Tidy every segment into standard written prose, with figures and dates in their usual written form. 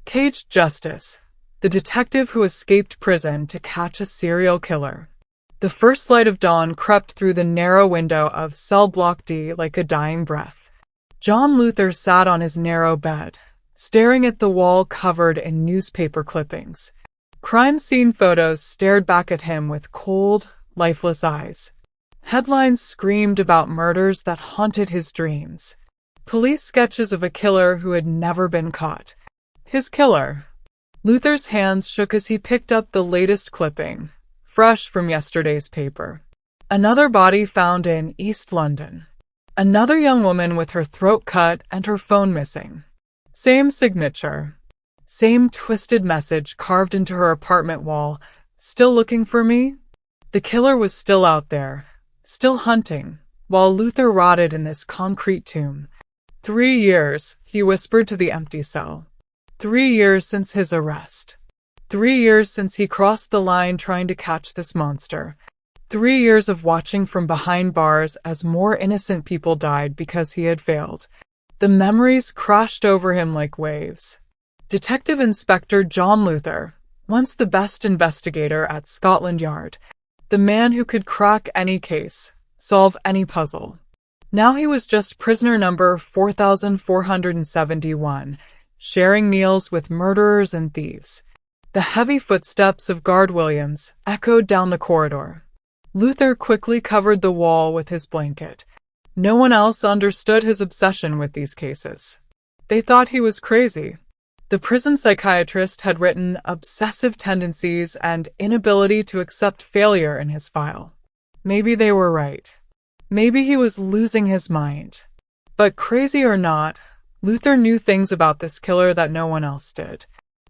Caged Justice, the detective who escaped prison to catch a serial killer. The first light of dawn crept through the narrow window of cell block D like a dying breath. John Luther sat on his narrow bed, staring at the wall covered in newspaper clippings. Crime scene photos stared back at him with cold, lifeless eyes. Headlines screamed about murders that haunted his dreams. Police sketches of a killer who had never been caught. His killer. Luther's hands shook as he picked up the latest clipping, fresh from yesterday's paper. Another body found in East London. Another young woman with her throat cut and her phone missing. Same signature. Same twisted message carved into her apartment wall. Still looking for me? The killer was still out there, still hunting, while Luther rotted in this concrete tomb. 3 years, he whispered to the empty cell. 3 years since his arrest. 3 years since he crossed the line trying to catch this monster. 3 years of watching from behind bars as more innocent people died because he had failed. The memories crashed over him like waves. Detective Inspector John Luther, once the best investigator at Scotland Yard, the man who could crack any case, solve any puzzle. Now he was just prisoner number 4471, sharing meals with murderers and thieves. The heavy footsteps of Guard Williams echoed down the corridor. Luther quickly covered the wall with his blanket. No one else understood his obsession with these cases. They thought he was crazy. The prison psychiatrist had written obsessive tendencies and inability to accept failure in his file. Maybe they were right. Maybe he was losing his mind. But crazy or not, Luther knew things about this killer that no one else did.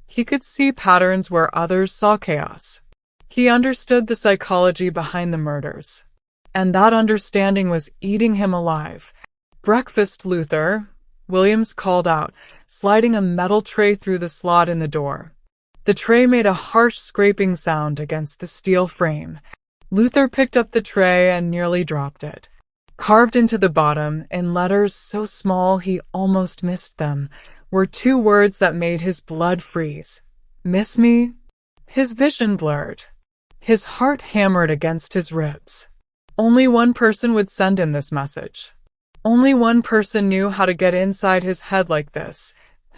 He could see patterns where others saw chaos. He understood the psychology behind the murders. And that understanding was eating him alive. "Breakfast, Luther," Williams called out, sliding a metal tray through the slot in the door. The tray made a harsh scraping sound against the steel frame. Luther picked up the tray and nearly dropped it. Carved into the bottom, in letters so small he almost missed them, were 2 words that made his blood freeze. "Miss me?" His vision blurred. His heart hammered against his ribs. Only one person would send him this message. Only one person knew how to get inside his head like this,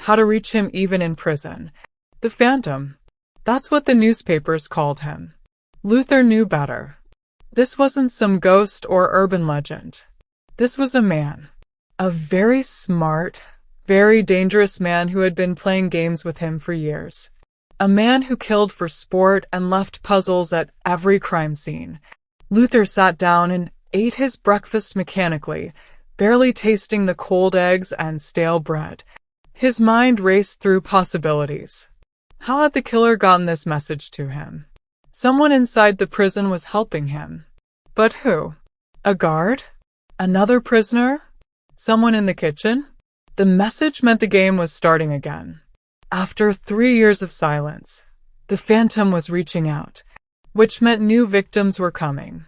how to reach him even in prison. The Phantom. That's what the newspapers called him. Luther knew better. This wasn't some ghost or urban legend. This was a man. A very smart, very dangerous man who had been playing games with him for years. A man who killed for sport and left puzzles at every crime scene. Luther sat down and ate his breakfast mechanically, barely tasting the cold eggs and stale bread. His mind raced through possibilities. How had the killer gotten this message to him? Someone inside the prison was helping him. But who? A guard? Another prisoner? Someone in the kitchen? The message meant the game was starting again. After 3 years of silence, the Phantom was reaching out, which meant new victims were coming.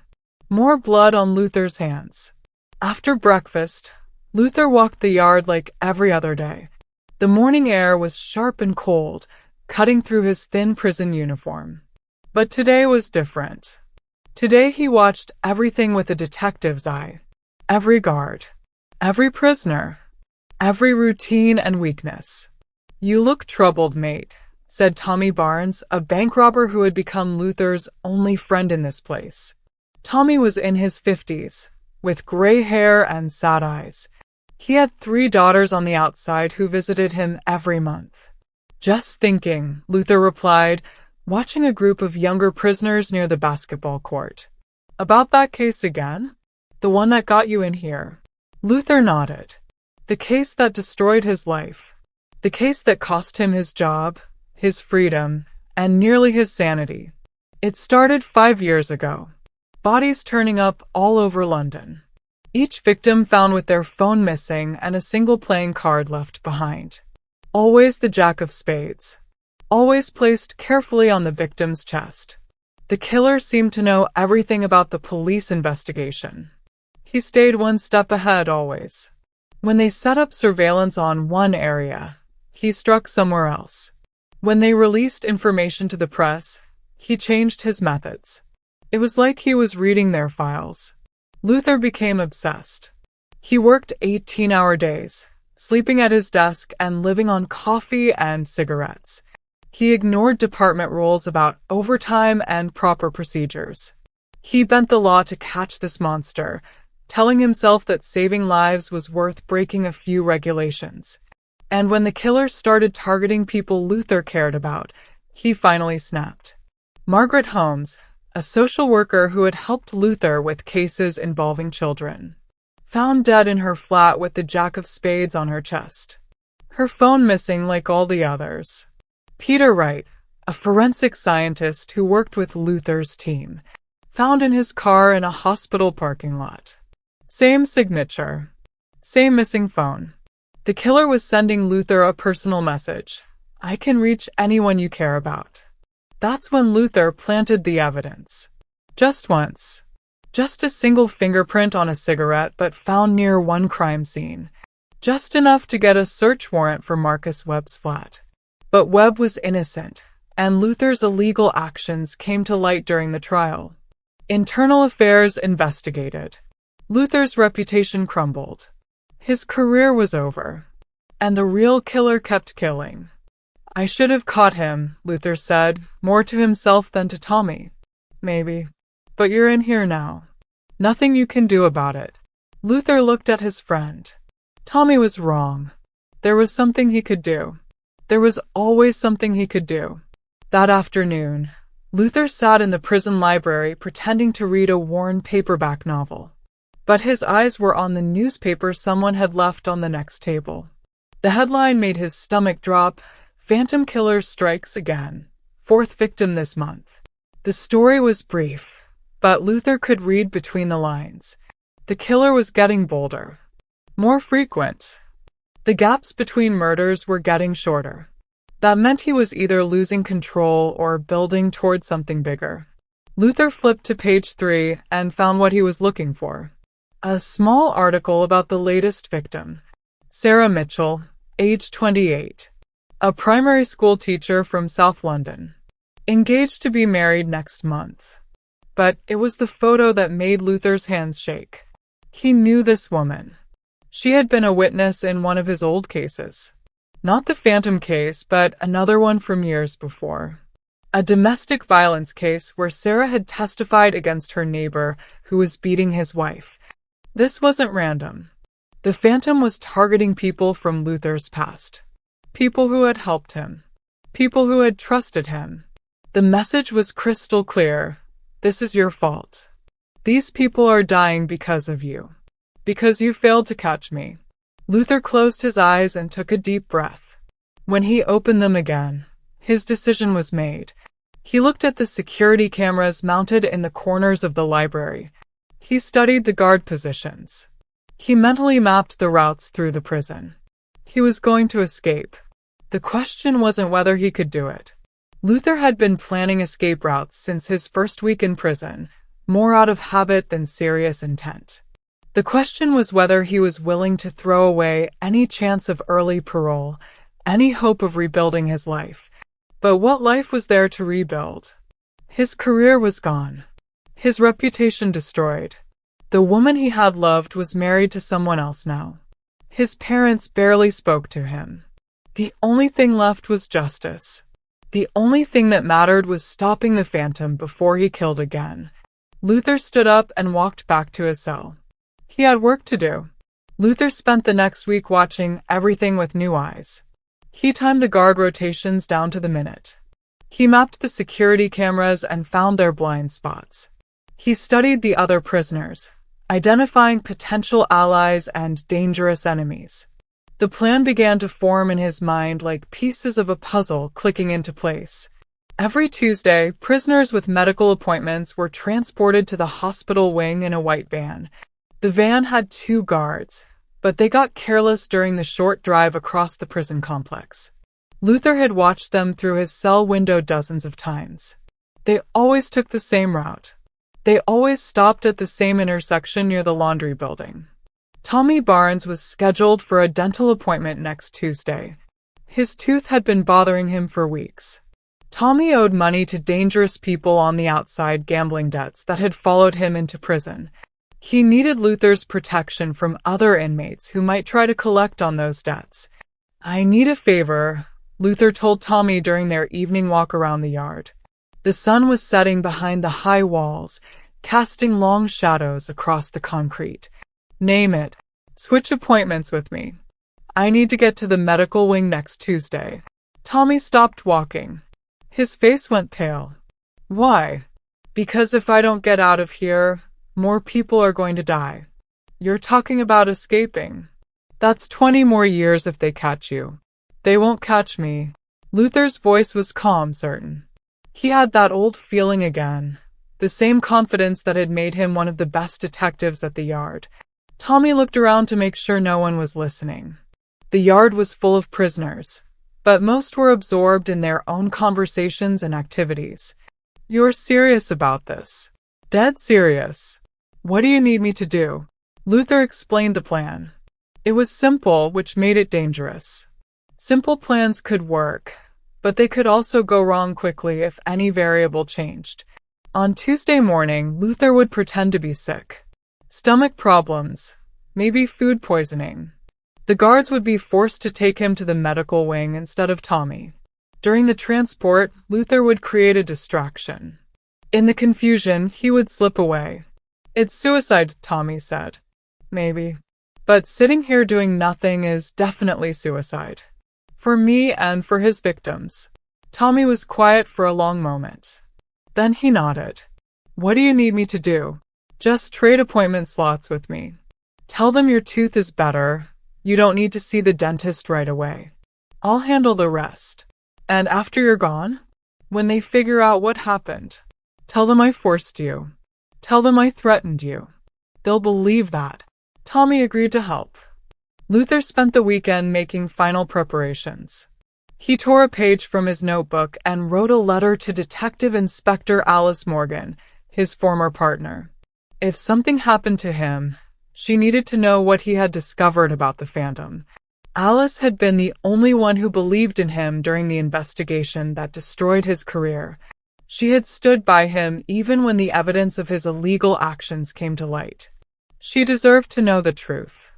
More blood on Luther's hands. After breakfast, Luther walked the yard like every other day. The morning air was sharp and cold, cutting through his thin prison uniform. But today was different. Today he watched everything with a detective's eye. Every guard. Every prisoner. Every routine and weakness. "You look troubled, mate," said Tommy Barnes, a bank robber who had become Luther's only friend in this place. Tommy was in his 50s, with gray hair and sad eyes. He had 3 daughters on the outside who visited him every month. "Just thinking," Luther replied, watching a group of younger prisoners near the basketball court. "About that case again? The one that got you in here?" Luther nodded. The case that destroyed his life. The case that cost him his job, his freedom, and nearly his sanity. It started 5 years ago. Bodies turning up all over London. Each victim found with their phone missing and a single playing card left behind. Always the Jack of Spades. Always placed carefully on the victim's chest. The killer seemed to know everything about the police investigation. He stayed one step ahead always. When they set up surveillance on one area, he struck somewhere else. When they released information to the press, he changed his methods. It was like he was reading their files. Luther became obsessed. He worked 18-hour days, sleeping at his desk and living on coffee and cigarettes. He ignored department rules about overtime and proper procedures. He bent the law to catch this monster, telling himself that saving lives was worth breaking a few regulations. And when the killer started targeting people Luther cared about, he finally snapped. Margaret Holmes, a social worker who had helped Luther with cases involving children, found dead in her flat with the jack of spades on her chest. Her phone missing like all the others. Peter Wright, a forensic scientist who worked with Luther's team, found in his car in a hospital parking lot. Same signature. Same missing phone. The killer was sending Luther a personal message. I can reach anyone you care about. That's when Luther planted the evidence. Just once. Just a single fingerprint on a cigarette, but found near one crime scene. Just enough to get a search warrant for Marcus Webb's flat. But Webb was innocent, and Luther's illegal actions came to light during the trial. Internal Affairs investigated. Luther's reputation crumbled. His career was over. And the real killer kept killing. I should have caught him, Luther said, more to himself than to Tommy. Maybe. But you're in here now. Nothing you can do about it. Luther looked at his friend. Tommy was wrong. There was something he could do. There was always something he could do. That afternoon, Luther sat in the prison library pretending to read a worn paperback novel. But his eyes were on the newspaper someone had left on the next table. The headline made his stomach drop. Phantom Killer Strikes Again. 4th victim this month. The story was brief, but Luther could read between the lines. The killer was getting bolder. More frequent. The gaps between murders were getting shorter. That meant he was either losing control or building toward something bigger. Luther flipped to page 3 and found what he was looking for. A small article about the latest victim. Sarah Mitchell, age 28. A primary school teacher from South London. Engaged to be married next month. But it was the photo that made Luther's hands shake. He knew this woman. She had been a witness in one of his old cases. Not the Phantom case, but another one from years before. A domestic violence case where Sarah had testified against her neighbor who was beating his wife. This wasn't random. The Phantom was targeting people from Luther's past. People who had helped him. People who had trusted him. The message was crystal clear. This is your fault. These people are dying because of you. Because you failed to catch me. Luther closed his eyes and took a deep breath. When he opened them again, his decision was made. He looked at the security cameras mounted in the corners of the library. He studied the guard positions. He mentally mapped the routes through the prison. He was going to escape. The question wasn't whether he could do it. Luther had been planning escape routes since his first week in prison, more out of habit than serious intent. The question was whether he was willing to throw away any chance of early parole, any hope of rebuilding his life. But what life was there to rebuild? His career was gone. His reputation destroyed. The woman he had loved was married to someone else now. His parents barely spoke to him. The only thing left was justice. The only thing that mattered was stopping the Phantom before he killed again. Luther stood up and walked back to his cell. He had work to do. Luther spent the next week watching everything with new eyes. He timed the guard rotations down to the minute. He mapped the security cameras and found their blind spots. He studied the other prisoners, identifying potential allies and dangerous enemies. The plan began to form in his mind like pieces of a puzzle clicking into place. Every Tuesday, prisoners with medical appointments were transported to the hospital wing in a white van. The van had 2 guards, but they got careless during the short drive across the prison complex. Luther had watched them through his cell window dozens of times. They always took the same route. They always stopped at the same intersection near the laundry building. Tommy Barnes was scheduled for a dental appointment next Tuesday. His tooth had been bothering him for weeks. Tommy owed money to dangerous people on the outside, gambling debts that had followed him into prison. He needed Luther's protection from other inmates who might try to collect on those debts. "I need a favor," Luther told Tommy during their evening walk around the yard. The sun was setting behind the high walls, casting long shadows across the concrete. "Name it. Switch appointments with me. I need to get to the medical wing next Tuesday." Tommy stopped walking. His face went pale. "Why?" "Because if I don't get out of here, more people are going to die." "You're talking about escaping. That's 20 more years if they catch you." "They won't catch me." Luther's voice was calm, certain. He had that old feeling again, the same confidence that had made him one of the best detectives at the yard. Tommy looked around to make sure no one was listening. The yard was full of prisoners, but most were absorbed in their own conversations and activities. "You're serious about this?" "Dead serious." "What do you need me to do?" Luther explained the plan. It was simple, which made it dangerous. Simple plans could work, but they could also go wrong quickly if any variable changed. On Tuesday morning, Luther would pretend to be sick. Stomach problems, maybe food poisoning. The guards would be forced to take him to the medical wing instead of Tommy. During the transport, Luther would create a distraction. In the confusion, he would slip away. "It's suicide," Tommy said. "Maybe. But sitting here doing nothing is definitely suicide. For me and for his victims." Tommy was quiet for a long moment. Then he nodded. "What do you need me to do?" "Just trade appointment slots with me. Tell them your tooth is better. You don't need to see the dentist right away. I'll handle the rest. And after you're gone, when they figure out what happened, tell them I forced you. Tell them I threatened you. They'll believe that." Tommy agreed to help. Luther spent the weekend making final preparations. He tore a page from his notebook and wrote a letter to Detective Inspector Alice Morgan, his former partner. If something happened to him, she needed to know what he had discovered about the Phantom. Alice had been the only one who believed in him during the investigation that destroyed his career. She had stood by him even when the evidence of his illegal actions came to light. She deserved to know the truth.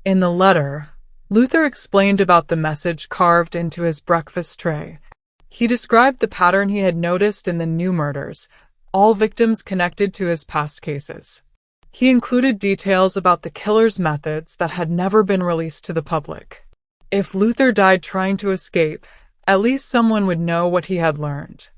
In the letter, Luther explained about the message carved into his breakfast tray. He described the pattern he had noticed in the new murders, all victims connected to his past cases. He included details about the killer's methods that had never been released to the public. If Luther died trying to escape, at least someone would know what he had learned.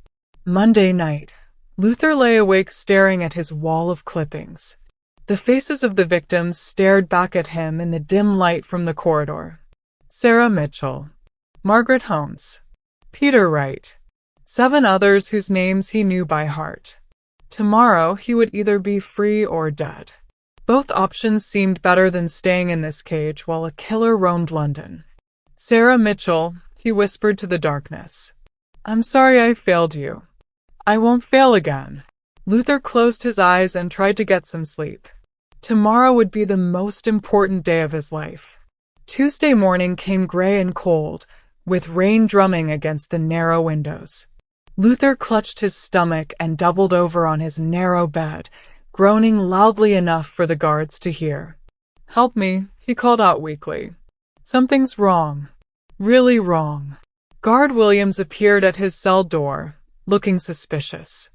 Monday night, Luther lay awake staring at his wall of clippings. The faces of the victims stared back at him in the dim light from the corridor. Sarah Mitchell, Margaret Holmes, Peter Wright, 7 others whose names he knew by heart. Tomorrow he would either be free or dead. Both options seemed better than staying in this cage while a killer roamed London. "Sarah Mitchell," he whispered to the darkness. "I'm sorry I failed you. I won't fail again." Luther closed his eyes and tried to get some sleep. Tomorrow would be the most important day of his life. Tuesday morning came gray and cold, with rain drumming against the narrow windows. Luther clutched his stomach and doubled over on his narrow bed, groaning loudly enough for the guards to hear. "Help me," he called out weakly. "Something's wrong. Really wrong." Guard Williams appeared at his cell door, looking suspicious.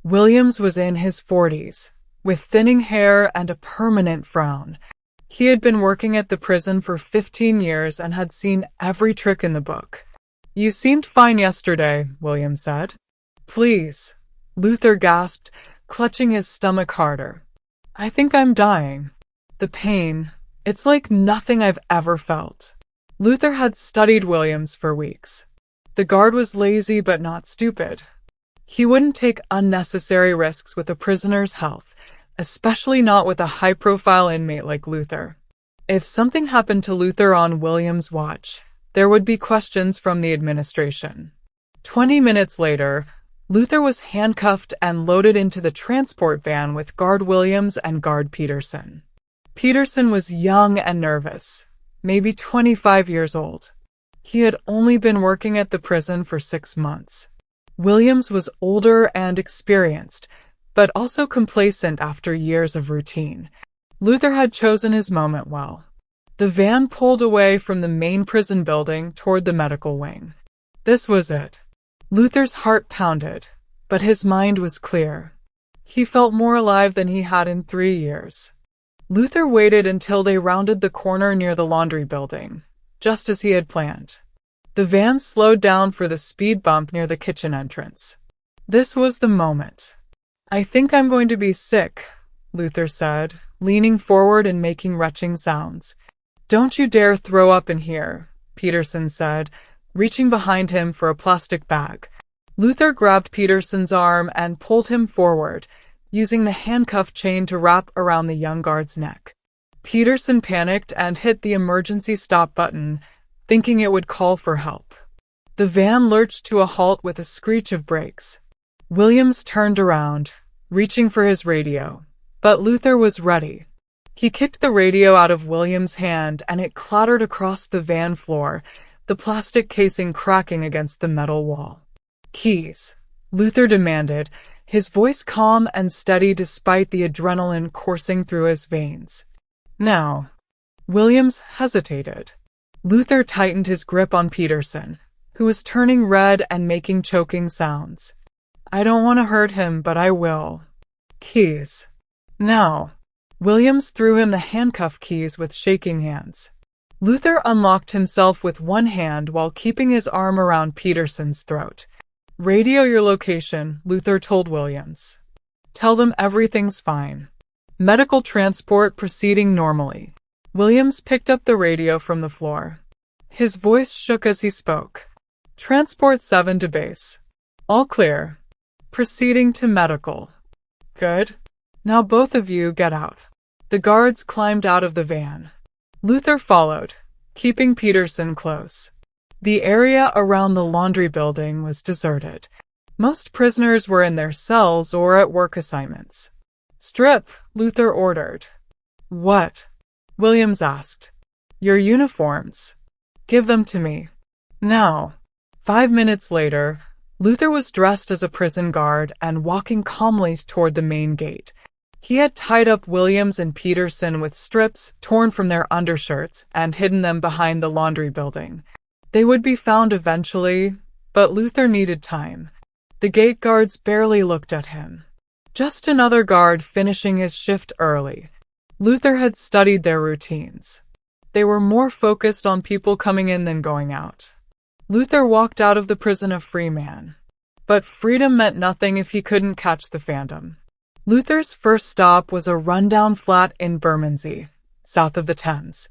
Williams was in his 40s, with thinning hair and a permanent frown. He had been working at the prison for 15 years and had seen every trick in the book. "You seemed fine yesterday," Williams said. "Please," Luther gasped, clutching his stomach harder. "I think I'm dying. The pain, it's like nothing I've ever felt." Luther had studied Williams for weeks. The guard was lazy but not stupid. He wouldn't take unnecessary risks with a prisoner's health, especially not with a high-profile inmate like Luther. If something happened to Luther on Williams' watch, there would be questions from the administration. 20 minutes later, Luther was handcuffed and loaded into the transport van with Guard Williams and Guard Peterson. Peterson was young and nervous, maybe 25 years old. He had only been working at the prison for 6 months. Williams was older and experienced, but also complacent after years of routine. Luther had chosen his moment well. The van pulled away from the main prison building toward the medical wing. This was it. Luther's heart pounded, but his mind was clear. He felt more alive than he had in 3 years. Luther waited until they rounded the corner near the laundry building, just as he had planned. The van slowed down for the speed bump near the kitchen entrance. This was the moment. "I think I'm going to be sick," Luther said, leaning forward and making retching sounds. "Don't you dare throw up in here," Peterson said, reaching behind him for a plastic bag. Luther grabbed Peterson's arm and pulled him forward, using the handcuff chain to wrap around the young guard's neck. Peterson panicked and hit the emergency stop button, thinking it would call for help. The van lurched to a halt with a screech of brakes. Williams turned around, reaching for his radio, but Luther was ready. He kicked the radio out of Williams' hand and it clattered across the van floor, the plastic casing cracking against the metal wall. "Keys," Luther demanded, his voice calm and steady despite the adrenaline coursing through his veins. "Now." Williams hesitated. Luther tightened his grip on Peterson, who was turning red and making choking sounds. "I don't want to hurt him, but I will." "Keys." "Now." Williams threw him the handcuff keys with shaking hands. Luther unlocked himself with one hand while keeping his arm around Peterson's throat. "Radio your location," Luther told Williams. "Tell them everything's fine. Medical transport proceeding normally." Williams picked up the radio from the floor. His voice shook as he spoke. "Transport 7 to base. All clear. Proceeding to medical." "Good. Now both of you get out." The guards climbed out of the van. Luther followed, keeping Peterson close. The area around the laundry building was deserted. Most prisoners were in their cells or at work assignments. "Strip," Luther ordered. "What?" Williams asked. "Your uniforms. Give them to me. Now." 5 minutes later, Luther was dressed as a prison guard and walking calmly toward the main gate. He had tied up Williams and Peterson with strips torn from their undershirts and hidden them behind the laundry building. They would be found eventually, but Luther needed time. The gate guards barely looked at him. Just another guard finishing his shift early. Luther had studied their routines. They were more focused on people coming in than going out. Luther walked out of the prison a free man. But freedom meant nothing if he couldn't catch the phantom. Luther's first stop was a rundown flat in Bermondsey, south of the Thames.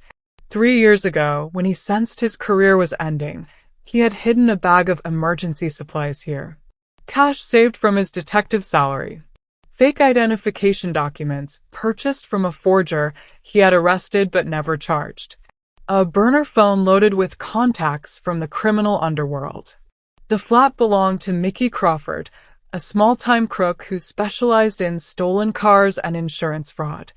3 years ago, when he sensed his career was ending, he had hidden a bag of emergency supplies here. Cash saved from his detective salary. Fake identification documents purchased from a forger he had arrested but never charged. A burner phone loaded with contacts from the criminal underworld. The flat belonged to Mickey Crawford, a small-time crook who specialized in stolen cars and insurance fraud.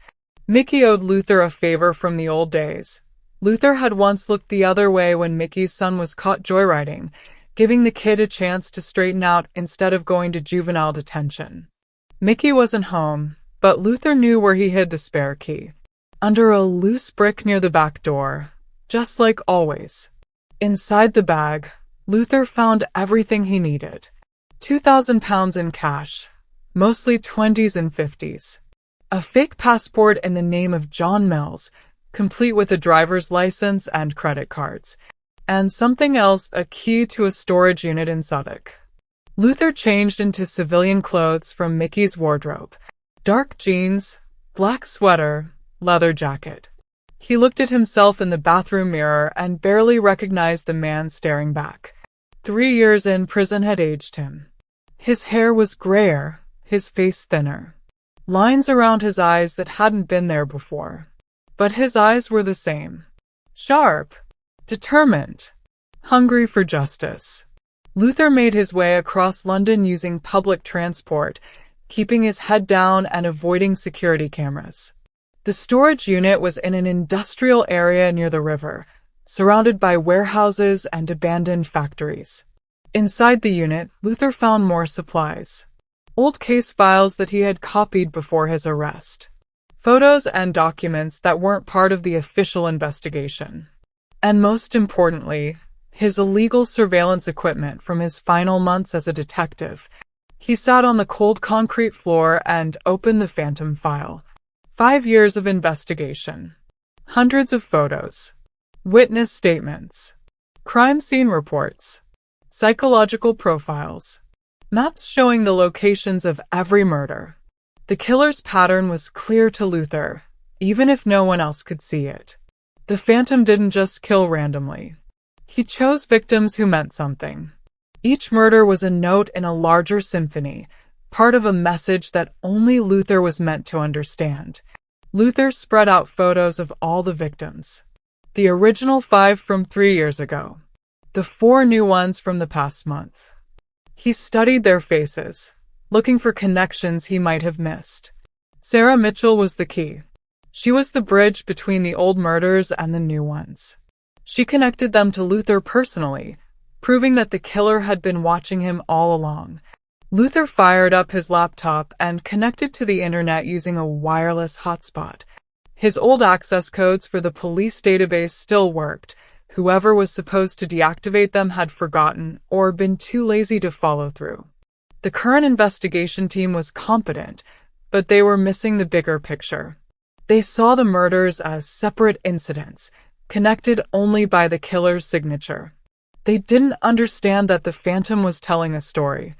Mickey owed Luther a favor from the old days. Luther had once looked the other way when Mickey's son was caught joyriding, giving the kid a chance to straighten out instead of going to juvenile detention. Mickey wasn't home, but Luther knew where he hid the spare key. Under a loose brick near the back door, just like always. Inside the bag, Luther found everything he needed. 2,000 pounds in cash, mostly 20s and 50s. A fake passport in the name of John Mills, complete with a driver's license and credit cards. And something else, a key to a storage unit in Southwark. Luther changed into civilian clothes from Mickey's wardrobe. Dark jeans, black sweater, leather jacket. He looked at himself in the bathroom mirror and barely recognized the man staring back. 3 years in prison had aged him. His hair was grayer, his face thinner. Lines around his eyes that hadn't been there before. But his eyes were the same. Sharp. Determined. Hungry for justice. Luther made his way across London using public transport, keeping his head down and avoiding security cameras. The storage unit was in an industrial area near the river, surrounded by warehouses and abandoned factories. Inside the unit, Luther found more supplies. Old case files that he had copied before his arrest. Photos and documents that weren't part of the official investigation. And most importantly, his illegal surveillance equipment from his final months as a detective. He sat on the cold concrete floor and opened the phantom file. 5 years of investigation. Hundreds of photos. Witness statements. Crime scene reports. Psychological profiles. Maps showing the locations of every murder. The killer's pattern was clear to Luther, even if no one else could see it. The Phantom didn't just kill randomly. He chose victims who meant something. Each murder was a note in a larger symphony, part of a message that only Luther was meant to understand. Luther spread out photos of all the victims. The original 5 from 3 years ago. The 4 new ones from the past month. He studied their faces, looking for connections he might have missed. Sarah Mitchell was the key. She was the bridge between the old murders and the new ones. She connected them to Luther personally, proving that the killer had been watching him all along. Luther fired up his laptop and connected to the internet using a wireless hotspot. His old access codes for the police database still worked. Whoever was supposed to deactivate them had forgotten or been too lazy to follow through. The current investigation team was competent, but they were missing the bigger picture. They saw the murders as separate incidents, connected only by the killer's signature. They didn't understand that the Phantom was telling a story.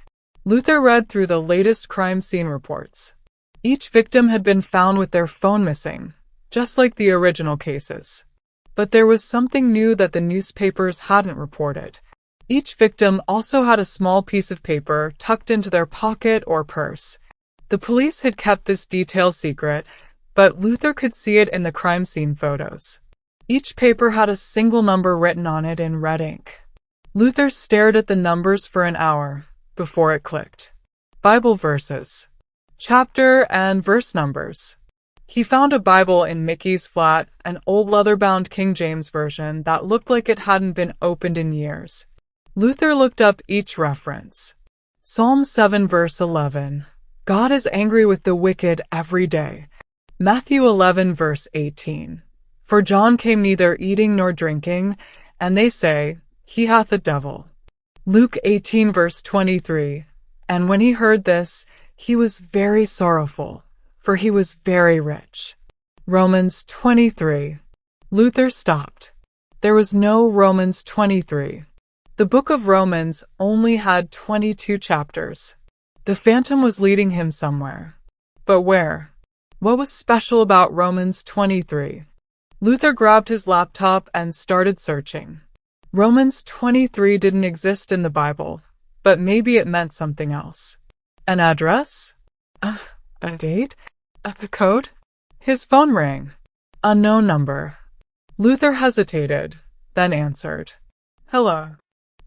Luther read through the latest crime scene reports. Each victim had been found with their phone missing, just like the original cases. But there was something new that the newspapers hadn't reported. Each victim also had a small piece of paper tucked into their pocket or purse. The police had kept this detail secret, but Luther could see it in the crime scene photos. Each paper had a single number written on it in red ink. Luther stared at the numbers for an hour before it clicked. Bible verses. Chapter and verse numbers. He found a Bible in Mickey's flat, an old leather-bound King James version that looked like it hadn't been opened in years. Luther looked up each reference. Psalm 7 verse 11. God is angry with the wicked every day. Matthew 11 verse 18. For John came neither eating nor drinking, and they say, he hath a devil. Luke 18 verse 23. And when he heard this, he was very sorrowful, for he was very rich. Romans 23. Luther stopped. There was no Romans 23. The book of Romans only had 22 chapters. The Phantom was leading him somewhere. But where? What was special about Romans 23? Luther grabbed his laptop and started searching. Romans 23 didn't exist in the Bible, but maybe it meant something else. An address? A date? A code? His phone rang. Unknown number. Luther hesitated, then answered. Hello.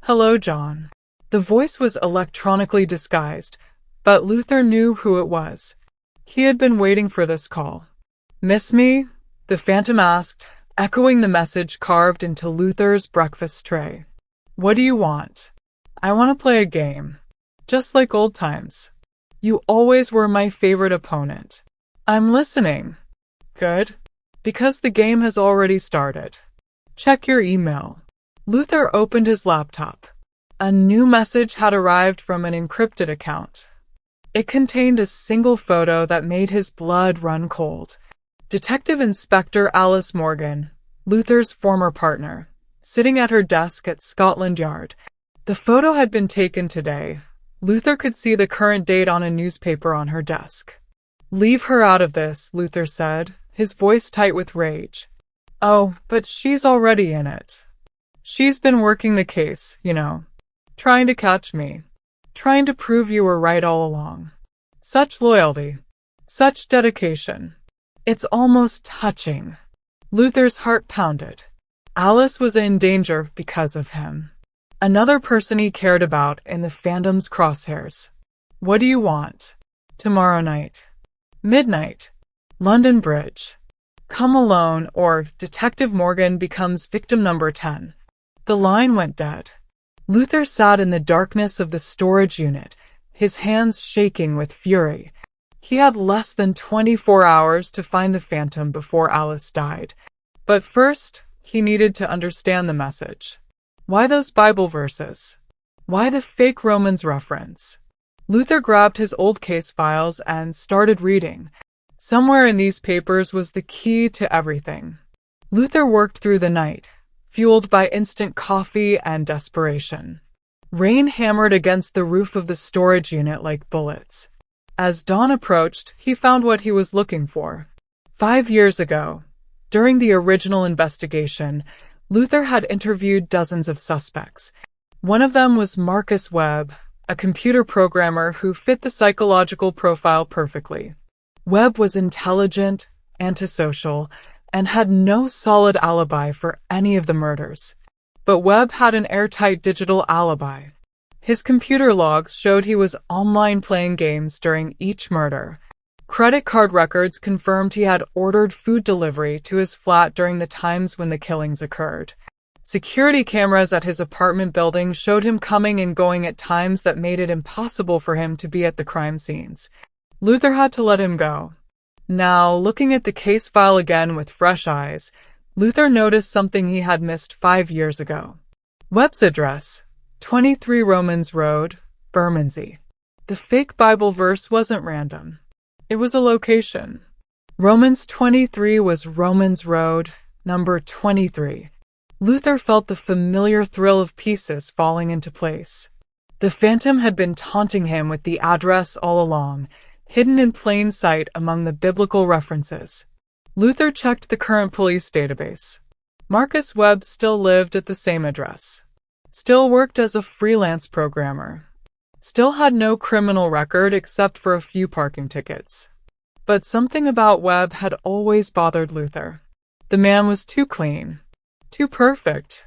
Hello, John. The voice was electronically disguised, but Luther knew who it was. He had been waiting for this call. Miss me? The Phantom asked, echoing the message carved into Luther's breakfast tray. What do you want? I want to play a game. Just like old times. You always were my favorite opponent. I'm listening. Good. Because the game has already started. Check your email. Luther opened his laptop. A new message had arrived from an encrypted account. It contained a single photo that made his blood run cold. Detective Inspector Alice Morgan, Luther's former partner, sitting at her desk at Scotland Yard. The photo had been taken today. Luther could see the current date on a newspaper on her desk. Leave her out of this, Luther said, his voice tight with rage. Oh, but she's already in it. She's been working the case, you know. Trying to catch me. Trying to prove you were right all along. Such loyalty. Such dedication. It's almost touching. Luther's heart pounded. Alice was in danger because of him. Another person he cared about in the Phantom's crosshairs. What do you want? Tomorrow night. Midnight. London Bridge. "Come alone," or "Detective Morgan becomes victim number 10. The line went dead. Luther sat in the darkness of the storage unit, his hands shaking with fury. He had less than 24 hours to find the Phantom before Alice died. But first, he needed to understand the message. Why those Bible verses? Why the fake Romans reference? Luther grabbed his old case files and started reading. Somewhere in these papers was the key to everything. Luther worked through the night, fueled by instant coffee and desperation. Rain hammered against the roof of the storage unit like bullets. As dawn approached, he found what he was looking for. 5 years ago, during the original investigation, Luther had interviewed dozens of suspects. One of them was Marcus Webb, a computer programmer who fit the psychological profile perfectly. Webb was intelligent, antisocial, and had no solid alibi for any of the murders. But Webb had an airtight digital alibi. His computer logs showed he was online playing games during each murder. Credit card records confirmed he had ordered food delivery to his flat during the times when the killings occurred. Security cameras at his apartment building showed him coming and going at times that made it impossible for him to be at the crime scenes. Luther had to let him go. Now, looking at the case file again with fresh eyes, Luther noticed something he had missed 5 years ago. Webb's address, 23 Romans Road, Bermondsey. The fake Bible verse wasn't random. It was a location. Romans 23 was Romans Road, number 23. Luther felt the familiar thrill of pieces falling into place. The Phantom had been taunting him with the address all along, hidden in plain sight among the biblical references. Luther checked the current police database. Marcus Webb still lived at the same address. Still worked as a freelance programmer. Still had no criminal record except for a few parking tickets. But something about Webb had always bothered Luther. The man was too clean. Too perfect.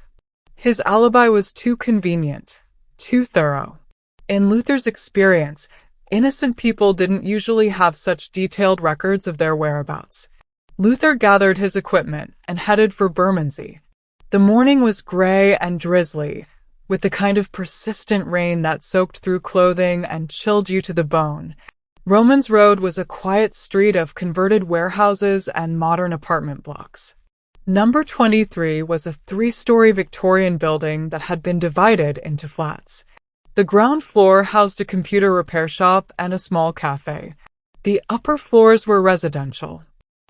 His alibi was too convenient. Too thorough. In Luther's experience, innocent people didn't usually have such detailed records of their whereabouts. Luther gathered his equipment and headed for Bermondsey. The morning was gray and drizzly, with the kind of persistent rain that soaked through clothing and chilled you to the bone. Romans Road was a quiet street of converted warehouses and modern apartment blocks. Number 23 was a 3-story Victorian building that had been divided into flats. The ground floor housed a computer repair shop and a small cafe. The upper floors were residential.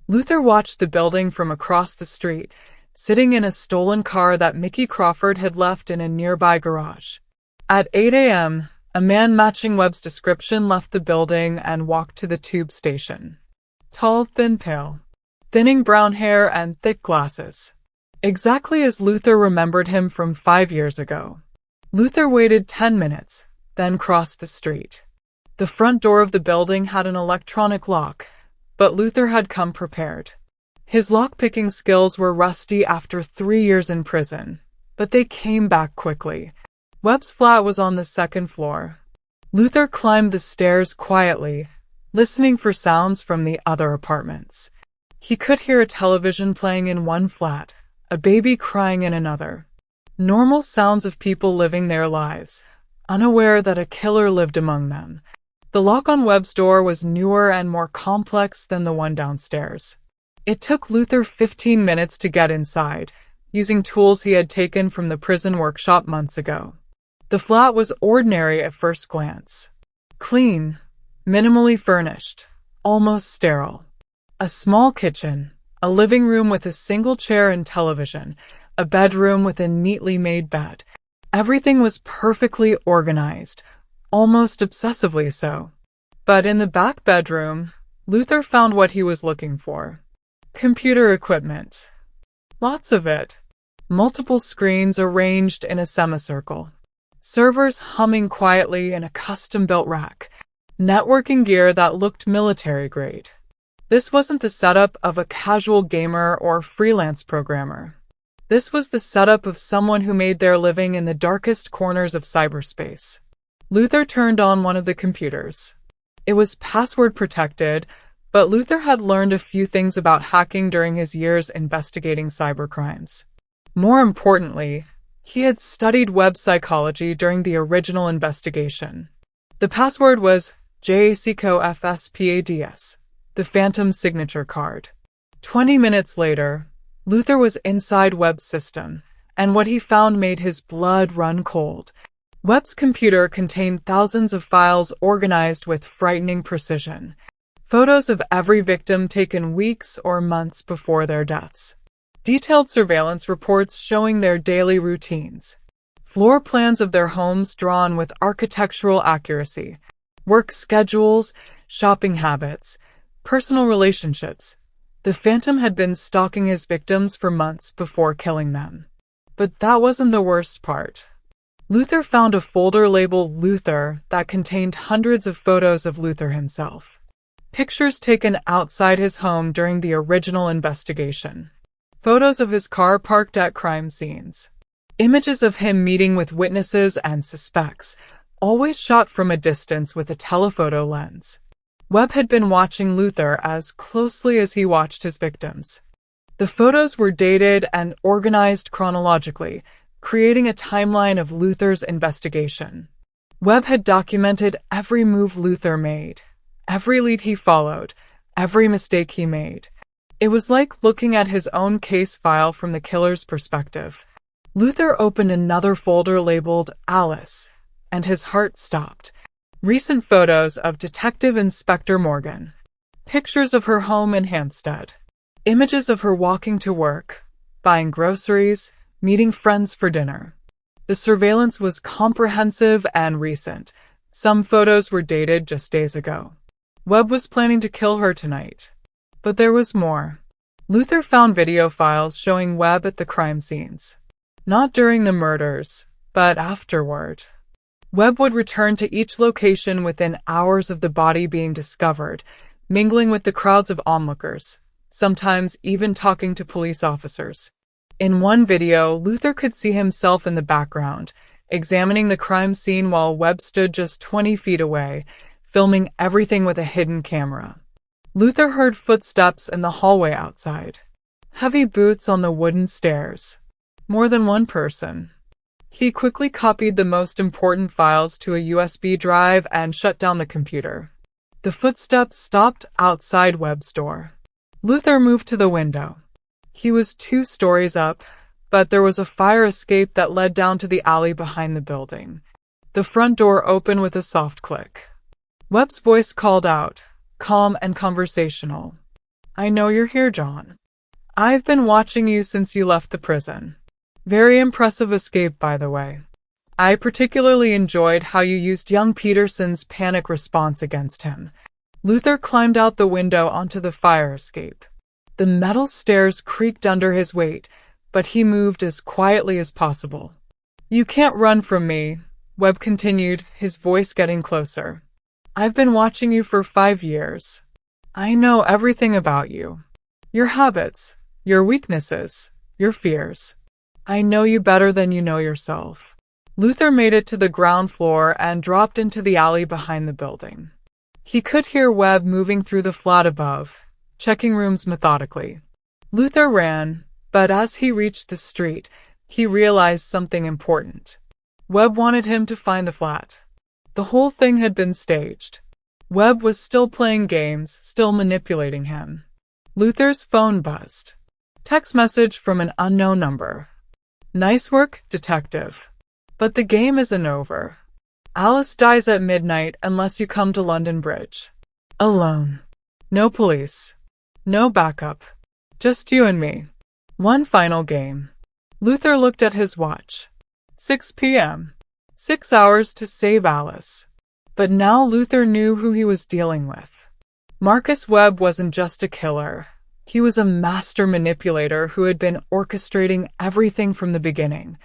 Luther watched the building from across the street, sitting in a stolen car that Mickey Crawford had left in a nearby garage. At 8 a.m., a man matching Webb's description left the building and walked to the tube station. Tall, thin, pale. Thinning brown hair and thick glasses. Exactly as Luther remembered him from 5 years ago. Luther waited 10 minutes, then crossed the street. The front door of the building had an electronic lock, but Luther had come prepared. His lockpicking skills were rusty after 3 years in prison, but they came back quickly. Webb's flat was on the 2nd floor. Luther climbed the stairs quietly, listening for sounds from the other apartments. He could hear a television playing in one flat, a baby crying in another. Normal sounds of people living their lives, unaware that a killer lived among them. The lock on Webb's door was newer and more complex than the one downstairs. It took Luther 15 minutes to get inside, using tools he had taken from the prison workshop months ago. The flat was ordinary at first glance. Clean, minimally furnished, almost sterile. A small kitchen, a living room with a single chair and television, a bedroom with a neatly made bed. Everything was perfectly organized, almost obsessively so. But in the back bedroom, Luther found what he was looking for. Computer equipment. Lots of it. Multiple screens arranged in a semicircle. Servers humming quietly in a custom-built rack. Networking gear that looked military-grade. This wasn't the setup of a casual gamer or freelance programmer. This was the setup of someone who made their living in the darkest corners of cyberspace. Luther turned on one of the computers. It was password protected, But Luther had learned a few things about hacking during his years investigating cybercrimes. More importantly, he had studied web psychology during the original investigation. The password was JACCOFSPADS, the phantom signature card. 20 minutes later, Luther was inside Webb's system, and what he found made his blood run cold. Webb's computer contained thousands of files organized with frightening precision. Photos of every victim taken weeks or months before their deaths. Detailed surveillance reports showing their daily routines. Floor plans of their homes drawn with architectural accuracy. Work schedules, shopping habits, personal relationships. The Phantom had been stalking his victims for months before killing them. But that wasn't the worst part. Luther found a folder labeled Luther that contained hundreds of photos of Luther himself. Pictures taken outside his home during the original investigation. Photos of his car parked at crime scenes. Images of him meeting with witnesses and suspects, always shot from a distance with a telephoto lens. Webb had been watching Luther as closely as he watched his victims. The photos were dated and organized chronologically, creating a timeline of Luther's investigation. Webb had documented every move Luther made, every lead he followed, every mistake he made. It was like looking at his own case file from the killer's perspective. Luther opened another folder labeled Alice, and his heart stopped. Recent photos of Detective Inspector Morgan. Pictures of her home in Hampstead. Images of her walking to work, buying groceries, meeting friends for dinner. The surveillance was comprehensive and recent. Some photos were dated just days ago. Webb was planning to kill her tonight. But there was more. Luther found video files showing Webb at the crime scenes. Not during the murders, but afterward. Webb would return to each location within hours of the body being discovered, mingling with the crowds of onlookers, sometimes even talking to police officers. In one video, Luther could see himself in the background, examining the crime scene while Webb stood just 20 feet away, filming everything with a hidden camera. Luther heard footsteps in the hallway outside. Heavy boots on the wooden stairs. More than one person. He quickly copied the most important files to a USB drive and shut down the computer. The footsteps stopped outside Webb's door. Luther moved to the window. He was 2 stories up, but there was a fire escape that led down to the alley behind the building. The front door opened with a soft click. Webb's voice called out, calm and conversational. "I know you're here, John. I've been watching you since you left the prison. Very impressive escape, by the way. I particularly enjoyed how you used young Peterson's panic response against him." Luther climbed out the window onto the fire escape. The metal stairs creaked under his weight, but he moved as quietly as possible. "You can't run from me," Webb continued, his voice getting closer. "I've been watching you for 5 years. I know everything about you. Your habits, your weaknesses, your fears. I know you better than you know yourself." Luther made it to the ground floor and dropped into the alley behind the building. He could hear Webb moving through the flat above, checking rooms methodically. Luther ran, but as he reached the street, he realized something important. Webb wanted him to find the flat. The whole thing had been staged. Webb was still playing games, still manipulating him. Luther's phone buzzed. Text message from an unknown number. "Nice work, detective. But the game isn't over. Alice dies at midnight unless you come to London Bridge. Alone. No police. No backup. Just you and me. One final game." Luther looked at his watch. 6 p.m. 6 hours to save Alice. But now Luther knew who he was dealing with. Marcus Webb wasn't just a killer. He was a master manipulator who had been orchestrating everything from the beginning.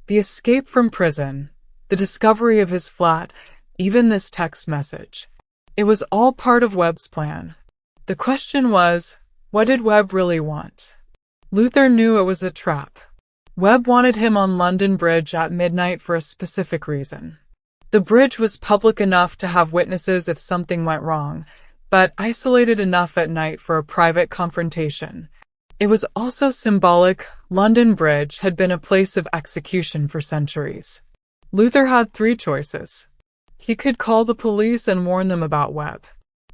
The escape from prison, the discovery of his flat, even this text message. It was all part of Webb's plan. The question was, what did Webb really want? Luther knew it was a trap. Webb wanted him on London Bridge at midnight for a specific reason. The bridge was public enough to have witnesses if something went wrong, but isolated enough at night for a private confrontation. It was also symbolic. London Bridge had been a place of execution for centuries. Luther had three choices. He could call the police and warn them about Webb.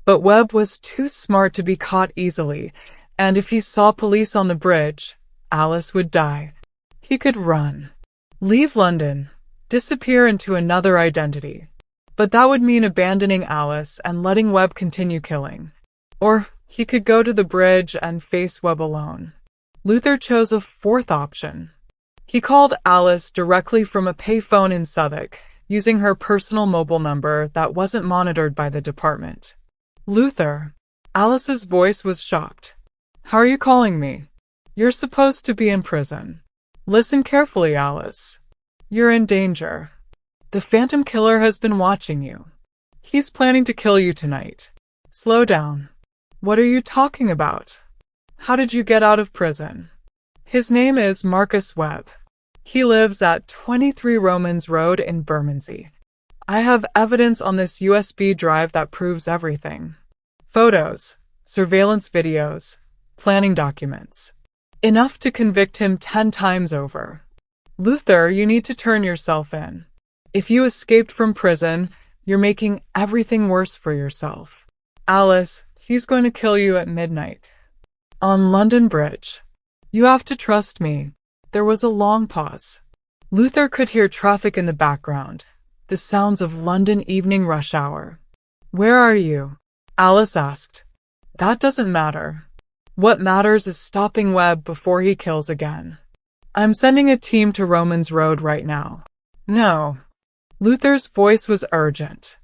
But Webb was too smart to be caught easily, and if he saw police on the bridge, Alice would die. He could run, leave London, disappear into another identity. But that would mean abandoning Alice and letting Webb continue killing. Or he could go to the bridge and face Webb alone. Luther chose a fourth option. He called Alice directly from a payphone in Southwark, using her personal mobile number that wasn't monitored by the department. Luther. Alice's voice was shocked. How are you calling me? You're supposed to be in prison. Listen carefully, Alice. You're in danger. The Phantom Killer has been watching you. He's planning to kill you tonight. Slow down. What are you talking about? How did you get out of prison? His name is Marcus Webb. He lives at 23 Romans Road in Bermondsey. I have evidence on this USB drive that proves everything. Photos, surveillance videos, planning documents. Enough to convict him 10 times over. Luther, you need to turn yourself in. If you escaped from prison, you're making everything worse for yourself. Alice, he's going to kill you at midnight. On London Bridge. You have to trust me. There was a long pause. Luther could hear traffic in the background, the sounds of London evening rush hour. Where are you? Alice asked. That doesn't matter. What matters is stopping Webb before he kills again. I'm sending a team to Romans Road right now. No. Luther's voice was urgent.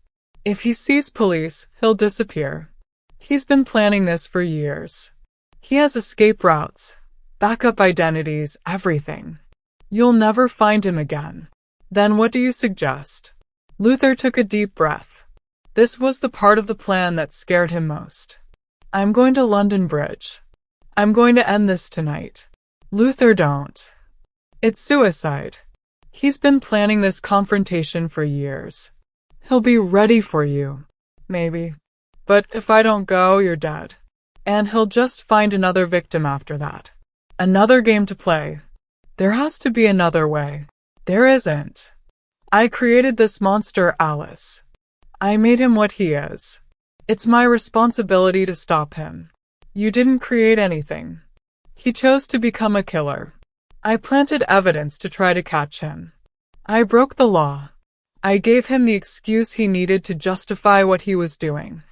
If he sees police, he'll disappear. He's been planning this for years. He has escape routes, backup identities, everything. You'll never find him again. Then what do you suggest? Luther took a deep breath. This was the part of the plan that scared him most. I'm going to London Bridge. I'm going to end this tonight. Luther, don't. It's suicide. He's been planning this confrontation for years. He'll be ready for you. Maybe. But if I don't go, you're dead. And he'll just find another victim after that. Another game to play. There has to be another way. There isn't. I created this monster, Alice. I made him what he is. It's my responsibility to stop him. You didn't create anything. He chose to become a killer. I planted evidence to try to catch him. I broke the law. I gave him the excuse he needed to justify what he was doing.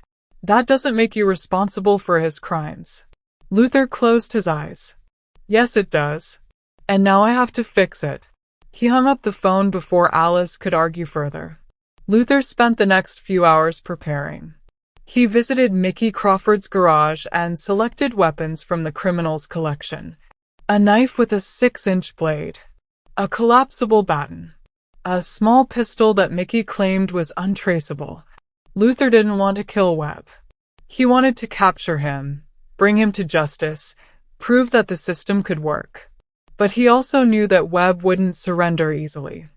That doesn't make you responsible for his crimes. Luther closed his eyes. Yes, it does. And now I have to fix it. He hung up the phone before Alice could argue further. Luther spent the next few hours preparing. He visited Mickey Crawford's garage and selected weapons from the criminal's collection. A knife with a 6-inch blade. A collapsible baton. A small pistol that Mickey claimed was untraceable. Luther didn't want to kill Webb. He wanted to capture him, bring him to justice, prove that the system could work. But he also knew that Webb wouldn't surrender easily.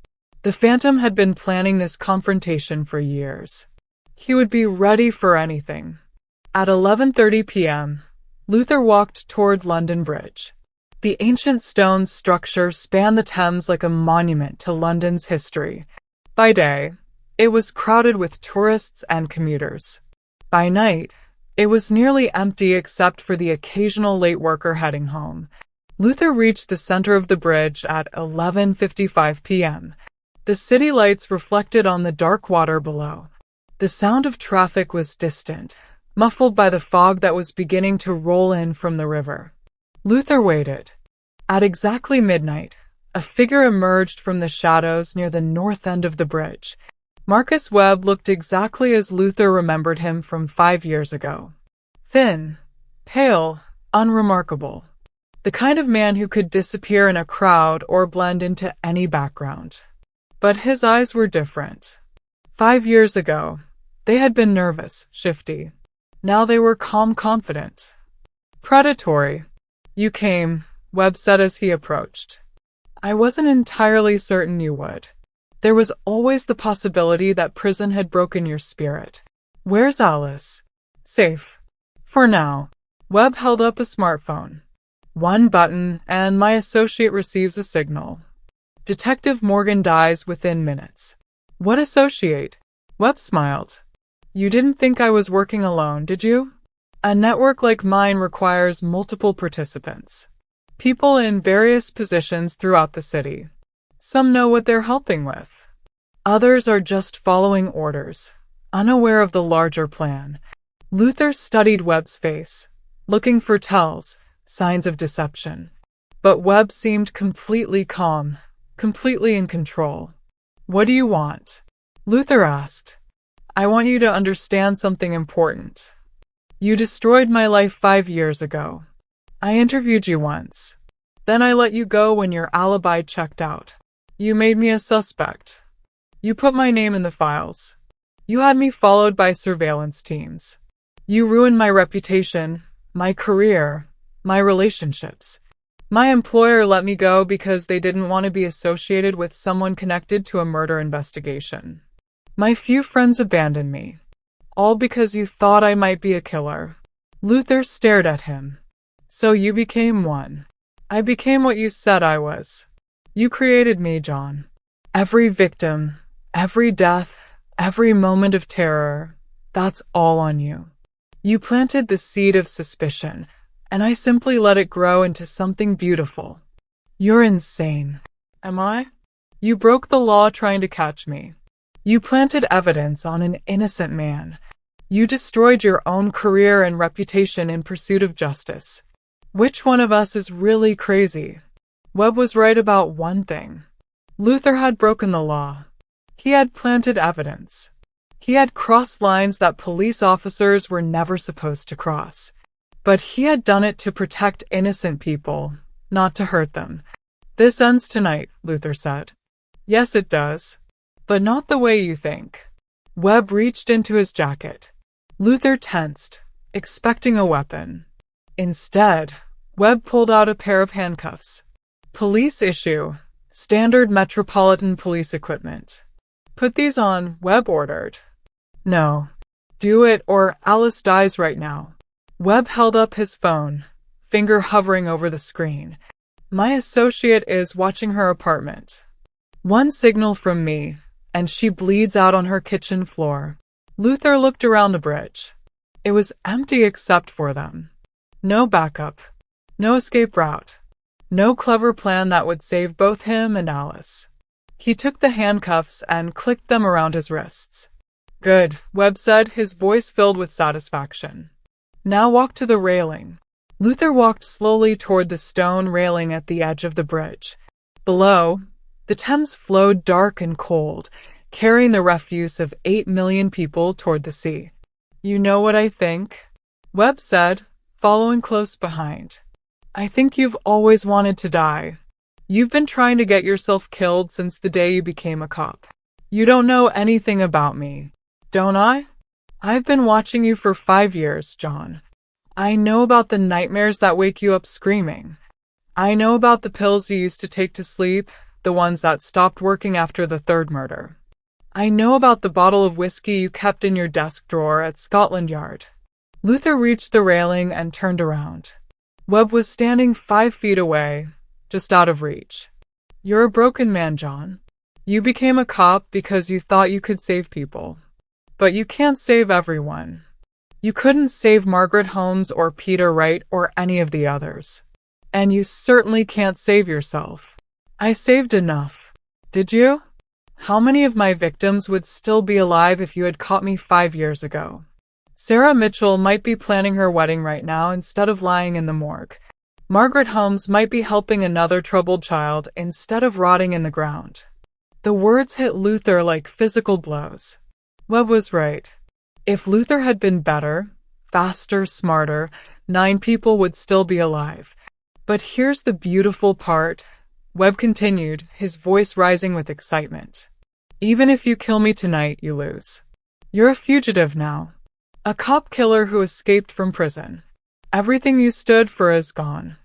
The Phantom had been planning this confrontation for years. He would be ready for anything. At 11:30 p.m., Luther walked toward London Bridge. The ancient stone structure spanned the Thames like a monument to London's history. By day, it was crowded with tourists and commuters. By night, it was nearly empty except for the occasional late worker heading home. Luther reached the center of the bridge at 11:55 p.m. The city lights reflected on the dark water below. The sound of traffic was distant, muffled by the fog that was beginning to roll in from the river. Luther waited. At exactly midnight, a figure emerged from the shadows near the north end of the bridge. Marcus Webb looked exactly as Luther remembered him from 5 years ago. Thin, pale, unremarkable. The kind of man who could disappear in a crowd or blend into any background. But his eyes were different. 5 years ago, they had been nervous, shifty. Now they were calm, confident. Predatory. You came, Webb said as he approached. I wasn't entirely certain you would. There was always the possibility that prison had broken your spirit. Where's Alice? Safe. For now. Webb held up a smartphone. One button, and my associate receives a signal. Detective Morgan dies within minutes. What associate? Webb smiled. You didn't think I was working alone, did you? A network like mine requires multiple participants. People in various positions throughout the city. Some know what they're helping with. Others are just following orders, unaware of the larger plan. Luther studied Webb's face, looking for tells, signs of deception. But Webb seemed completely calm, completely in control. What do you want? Luther asked. I want you to understand something important. You destroyed my life 5 years ago. I interviewed you once. Then I let you go when your alibi checked out. You made me a suspect. You put my name in the files. You had me followed by surveillance teams. You ruined my reputation, my career, my relationships. My employer let me go because they didn't want to be associated with someone connected to a murder investigation. My few friends abandoned me. All because you thought I might be a killer. Luther stared at him. So you became one. I became what you said I was. You created me, John. Every victim, every death, every moment of terror, that's all on you. You planted the seed of suspicion, and I simply let it grow into something beautiful. You're insane. Am I? You broke the law trying to catch me. You planted evidence on an innocent man. You destroyed your own career and reputation in pursuit of justice. Which one of us is really crazy? Webb was right about one thing. Luther had broken the law. He had planted evidence. He had crossed lines that police officers were never supposed to cross. But he had done it to protect innocent people, not to hurt them. This ends tonight, Luther said. Yes, it does. But not the way you think. Webb reached into his jacket. Luther tensed, expecting a weapon. Instead, Webb pulled out a pair of handcuffs. Police issue. Standard Metropolitan Police equipment. Put these on, Webb ordered. No. Do it or Alice dies right now. Webb held up his phone, finger hovering over the screen. My associate is watching her apartment. One signal from me, and she bleeds out on her kitchen floor. Luther looked around the bridge. It was empty except for them. No backup. No escape route. No clever plan that would save both him and Alice. He took the handcuffs and clicked them around his wrists. Good, Webb said, his voice filled with satisfaction. Now walk to the railing. Luther walked slowly toward the stone railing at the edge of the bridge. Below, the Thames flowed dark and cold, carrying the refuse of 8 million people toward the sea. You know what I think? Webb said, following close behind. I think you've always wanted to die. You've been trying to get yourself killed since the day you became a cop. You don't know anything about me, don't I? I've been watching you for 5 years, John. I know about the nightmares that wake you up screaming. I know about the pills you used to take to sleep, the ones that stopped working after the third murder. I know about the bottle of whiskey you kept in your desk drawer at Scotland Yard. Luther reached the railing and turned around. Webb was standing 5 feet away, just out of reach. You're a broken man, John. You became a cop because you thought you could save people. But you can't save everyone. You couldn't save Margaret Holmes or Peter Wright or any of the others. And you certainly can't save yourself. I saved enough. Did you? How many of my victims would still be alive if you had caught me 5 years ago? Sarah Mitchell might be planning her wedding right now instead of lying in the morgue. Margaret Holmes might be helping another troubled child instead of rotting in the ground. The words hit Luther like physical blows. Webb was right. If Luther had been better, faster, smarter, 9 people would still be alive. But here's the beautiful part, Webb continued, his voice rising with excitement. Even if you kill me tonight, you lose. You're a fugitive now. A cop killer who escaped from prison. Everything you stood for is gone.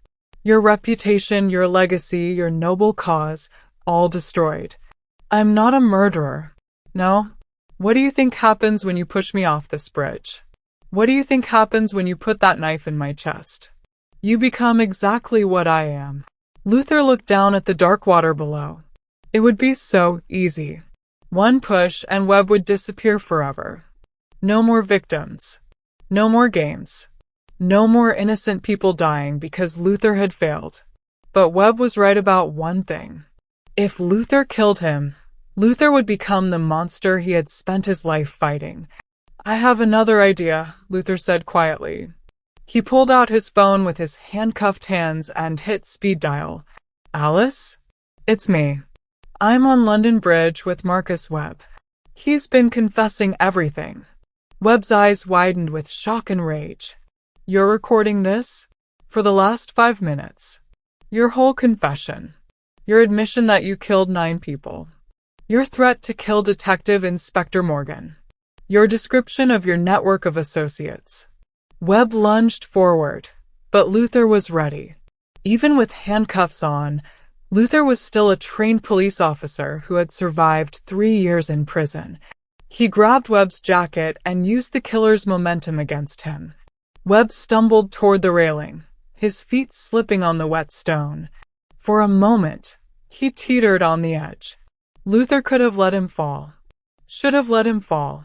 Your reputation, your legacy, your noble cause, all destroyed. I'm not a murderer. No? What do you think happens when you push me off this bridge? What do you think happens when you put that knife in my chest? You become exactly what I am. Luther looked down at the dark water below. It would be so easy. One push and Webb would disappear forever. No more victims. No more games. No more innocent people dying because Luther had failed. But Webb was right about one thing. If Luther killed him, Luther would become the monster he had spent his life fighting. I have another idea, Luther said quietly. He pulled out his phone with his handcuffed hands and hit speed dial. Alice? It's me. I'm on London Bridge with Marcus Webb. He's been confessing everything. Webb's eyes widened with shock and rage. You're recording this? For the last 5 minutes. Your whole confession. Your admission that you killed 9 people. Your threat to kill Detective Inspector Morgan. Your description of your network of associates. Webb lunged forward, but Luther was ready. Even with handcuffs on, Luther was still a trained police officer who had survived 3 years in prison. He grabbed Webb's jacket and used the killer's momentum against him. Webb stumbled toward the railing, his feet slipping on the wet stone. For a moment, he teetered on the edge. Luther could have let him fall. Should have let him fall.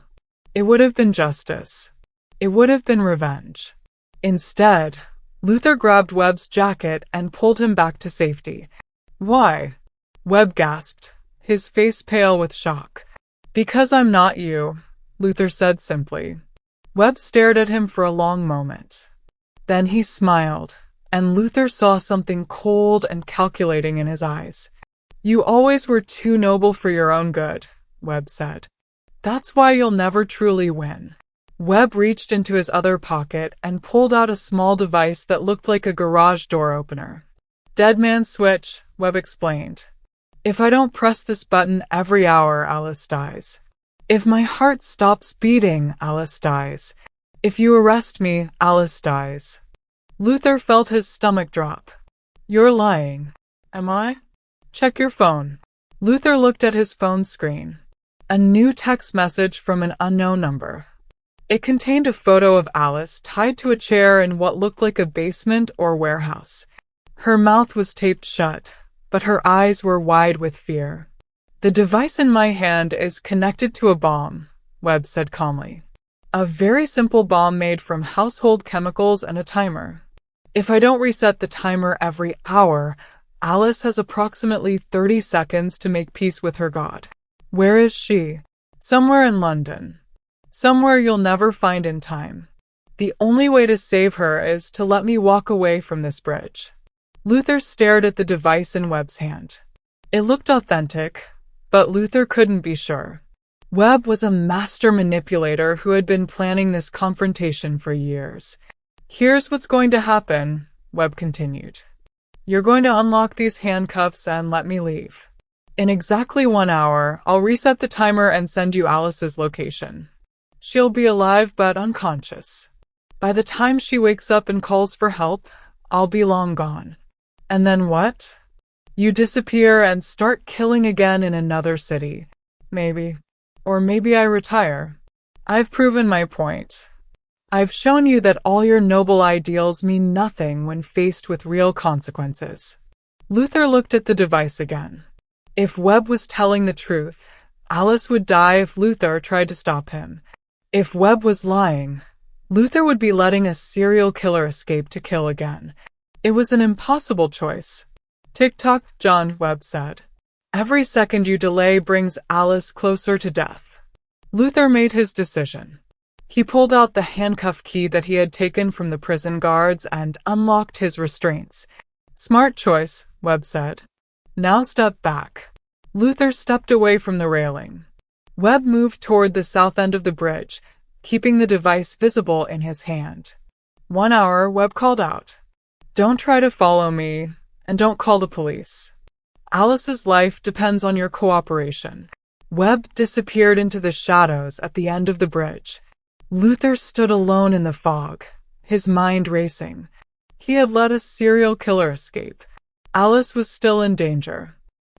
It would have been justice. It would have been revenge. Instead, Luther grabbed Webb's jacket and pulled him back to safety. Why? Webb gasped, his face pale with shock. Because I'm not you, Luther said simply. Webb stared at him for a long moment. Then he smiled, and Luther saw something cold and calculating in his eyes. You always were too noble for your own good, Webb said. That's why you'll never truly win. Webb reached into his other pocket and pulled out a small device that looked like a garage door opener. Dead man's switch, Webb explained. If I don't press this button every hour, Alice dies. If my heart stops beating, Alice dies. If you arrest me, Alice dies. Luther felt his stomach drop. You're lying. Am I? Check your phone. Luther looked at his phone screen. A new text message from an unknown number. It contained a photo of Alice tied to a chair in what looked like a basement or warehouse. Her mouth was taped shut, but her eyes were wide with fear. The device in my hand is connected to a bomb, Webb said calmly. A very simple bomb made from household chemicals and a timer. If I don't reset the timer every hour, Alice has approximately 30 seconds to make peace with her God. Where is she? Somewhere in London. Somewhere you'll never find in time. The only way to save her is to let me walk away from this bridge. Luther stared at the device in Webb's hand. It looked authentic, but Luther couldn't be sure. Webb was a master manipulator who had been planning this confrontation for years. Here's what's going to happen, Webb continued. You're going to unlock these handcuffs and let me leave. In exactly 1 hour, I'll reset the timer and send you Alice's location. She'll be alive but unconscious. By the time she wakes up and calls for help, I'll be long gone. And then what? You disappear and start killing again in another city. Maybe. Or maybe I retire. I've proven my point. I've shown you that all your noble ideals mean nothing when faced with real consequences. Luther looked at the device again. If Webb was telling the truth, Alice would die if Luther tried to stop him. If Webb was lying, Luther would be letting a serial killer escape to kill again. It was an impossible choice. Tick-tock, John, Webb said. Every second you delay brings Alice closer to death. Luther made his decision. He pulled out the handcuff key that he had taken from the prison guards and unlocked his restraints. Smart choice, Webb said. Now step back. Luther stepped away from the railing. Webb moved toward the south end of the bridge, keeping the device visible in his hand. 1 hour, Webb called out. Don't try to follow me, and don't call the police. Alice's life depends on your cooperation. Webb disappeared into the shadows at the end of the bridge. Luther stood alone in the fog, his mind racing. He had let a serial killer escape. Alice was still in danger,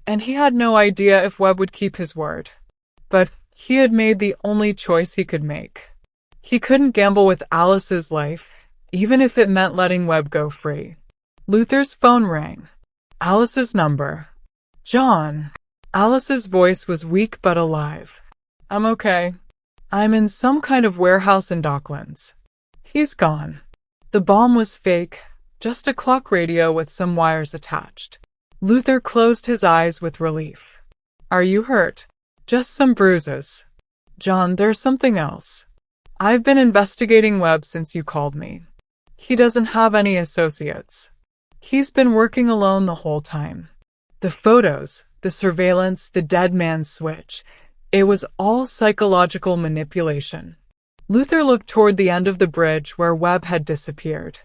and he had no idea if Webb would keep his word. But he had made the only choice he could make. He couldn't gamble with Alice's life, even if it meant letting Webb go free. Luther's phone rang. Alice's number. John. Alice's voice was weak but alive. I'm okay. I'm in some kind of warehouse in Docklands. He's gone. The bomb was fake, just a clock radio with some wires attached. Luther closed his eyes with relief. Are you hurt? Just some bruises. John, there's something else. I've been investigating Webb since you called me. He doesn't have any associates. He's been working alone the whole time. The photos, the surveillance, the dead man's switch. It was all psychological manipulation. Luther looked toward the end of the bridge where Webb had disappeared.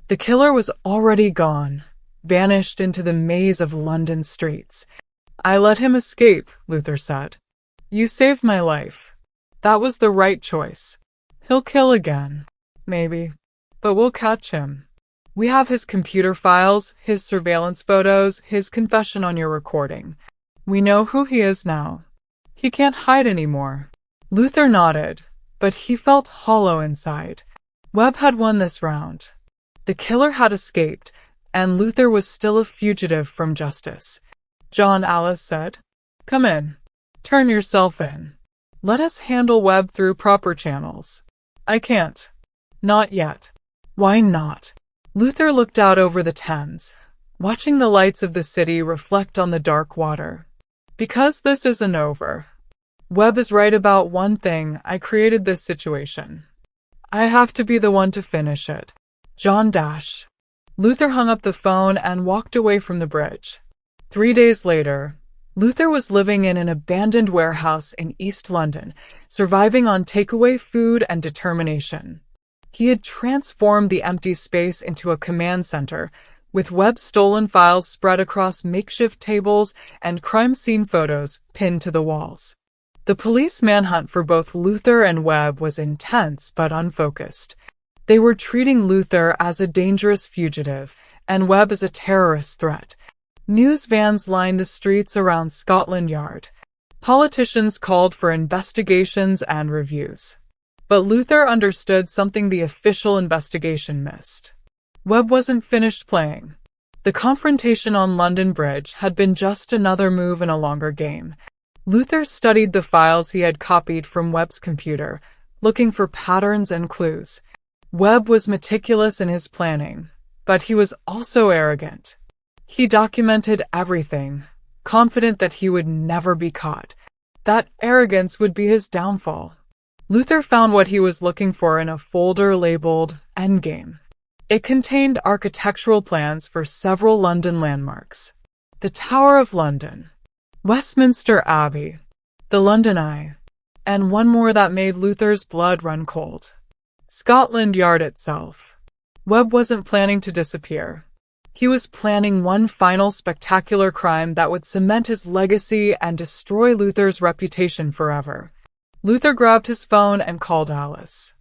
The killer was already gone, vanished into the maze of London streets. I let him escape, Luther said. You saved my life. That was the right choice. He'll kill again. Maybe. But we'll catch him. We have his computer files, his surveillance photos, his confession on your recording. We know who he is now. He can't hide anymore. Luther nodded, but he felt hollow inside. Webb had won this round. The killer had escaped, and Luther was still a fugitive from justice. John, Alice said. Come in. Turn yourself in. Let us handle Webb through proper channels. I can't. Not yet. Why not? Luther looked out over the Thames, watching the lights of the city reflect on the dark water. Because this isn't over. Webb is right about one thing. I created this situation. I have to be the one to finish it. John Dash. Luther hung up the phone and walked away from the bridge. 3 days later, Luther was living in an abandoned warehouse in East London, surviving on takeaway food and determination. He had transformed the empty space into a command center, with Webb's stolen files spread across makeshift tables and crime scene photos pinned to the walls. The police manhunt for both Luther and Webb was intense but unfocused. They were treating Luther as a dangerous fugitive and Webb as a terrorist threat. News vans lined the streets around Scotland Yard. Politicians called for investigations and reviews. But Luther understood something the official investigation missed. Webb wasn't finished playing. The confrontation on London Bridge had been just another move in a longer game. Luther studied the files he had copied from Webb's computer, looking for patterns and clues. Webb was meticulous in his planning, but he was also arrogant. He documented everything, confident that he would never be caught. That arrogance would be his downfall. Luther found what he was looking for in a folder labeled Endgame. It contained architectural plans for several London landmarks. The Tower of London, Westminster Abbey, the London Eye, and one more that made Luther's blood run cold. Scotland Yard itself. Webb wasn't planning to disappear. He was planning one final spectacular crime that would cement his legacy and destroy Luther's reputation forever. Luther grabbed his phone and called Alice.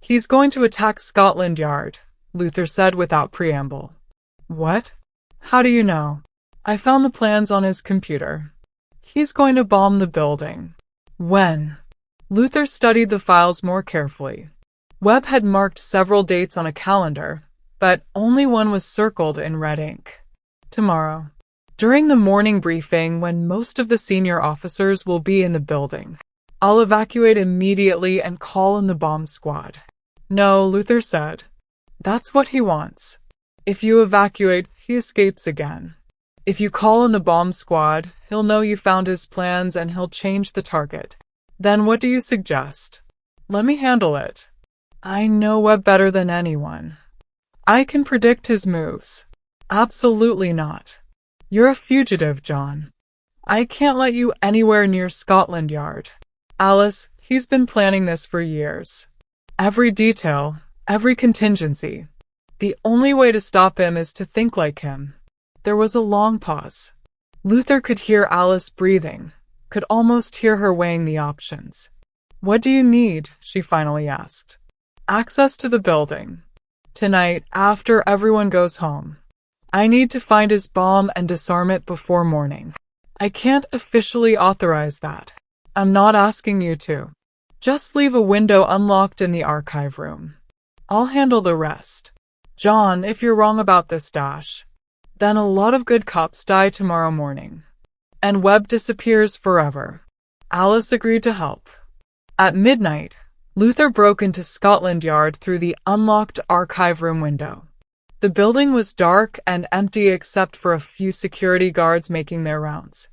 He's going to attack Scotland Yard, Luther said without preamble. What? How do you know? I found the plans on his computer. He's going to bomb the building. When? Luther studied the files more carefully. Webb had marked several dates on a calendar, but only one was circled in red ink. Tomorrow. During the morning briefing when most of the senior officers will be in the building. I'll evacuate immediately and call in the bomb squad. No, Luther said. That's what he wants. If you evacuate, he escapes again. If you call in the bomb squad, he'll know you found his plans and he'll change the target. Then what do you suggest? Let me handle it. I know Webb better than anyone. I can predict his moves. Absolutely not. You're a fugitive, John. I can't let you anywhere near Scotland Yard. Alice, he's been planning this for years. Every detail, every contingency. The only way to stop him is to think like him. There was a long pause. Luther could hear Alice breathing, could almost hear her weighing the options. What do you need? She finally asked. Access to the building. Tonight, after everyone goes home. I need to find his bomb and disarm it before morning. I can't officially authorize that. I'm not asking you to. Just leave a window unlocked in the archive room. I'll handle the rest. John, if you're wrong about this dash, then a lot of good cops die tomorrow morning. And Webb disappears forever. Alice agreed to help. At midnight, Luther broke into Scotland Yard through the unlocked archive room window. The building was dark and empty except for a few security guards making their rounds.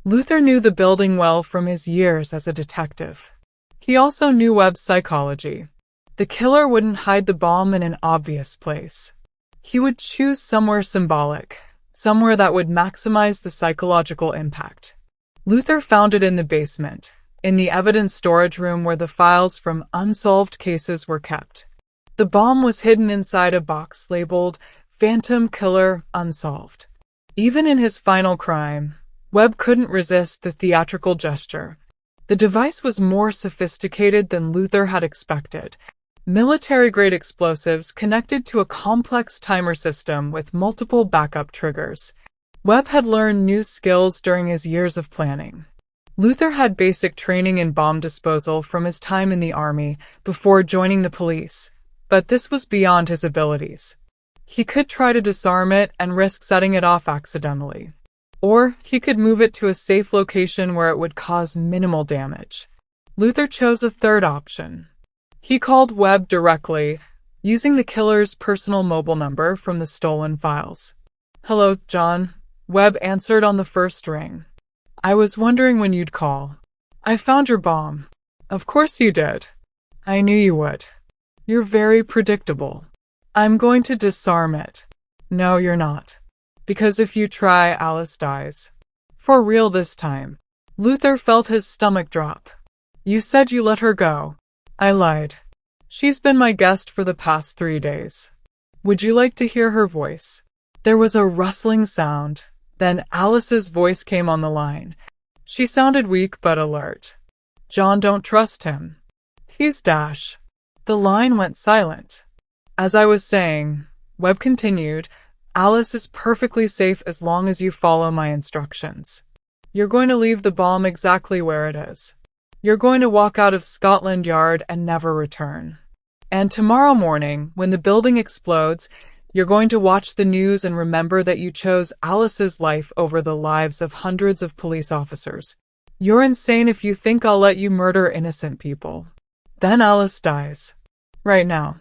Luther knew the building well from his years as a detective. He also knew Webb's psychology. The killer wouldn't hide the bomb in an obvious place. He would choose somewhere symbolic, somewhere that would maximize the psychological impact. Luther found it in the basement, in the evidence storage room where the files from unsolved cases were kept. The bomb was hidden inside a box labeled Phantom Killer Unsolved. Even in his final crime, Webb couldn't resist the theatrical gesture. The device was more sophisticated than Luther had expected. Military-grade explosives connected to a complex timer system with multiple backup triggers. Webb had learned new skills during his years of planning. Luther had basic training in bomb disposal from his time in the army before joining the police, but this was beyond his abilities. He could try to disarm it and risk setting it off accidentally. Or he could move it to a safe location where it would cause minimal damage. Luther chose a third option. He called Webb directly, using the killer's personal mobile number from the stolen files. "Hello, John," Webb answered on the first ring. "I was wondering when you'd call. I found your bomb." "Of course you did. I knew you would. You're very predictable. I'm going to disarm it." "No, you're not. Because if you try, Alice dies. For real this time." Luther felt his stomach drop. "You said you let her go." "I lied. She's been my guest for the past 3 days. Would you like to hear her voice?" There was a rustling sound. Then Alice's voice came on the line. She sounded weak but alert. "John, don't trust him. He's Dash." The line went silent. "As I was saying," Webb continued, "Alice is perfectly safe as long as you follow my instructions. You're going to leave the bomb exactly where it is. You're going to walk out of Scotland Yard and never return. And tomorrow morning, when the building explodes, you're going to watch the news and remember that you chose Alice's life over the lives of hundreds of police officers. You're insane if you think I'll let you murder innocent people. Then Alice dies. Right now.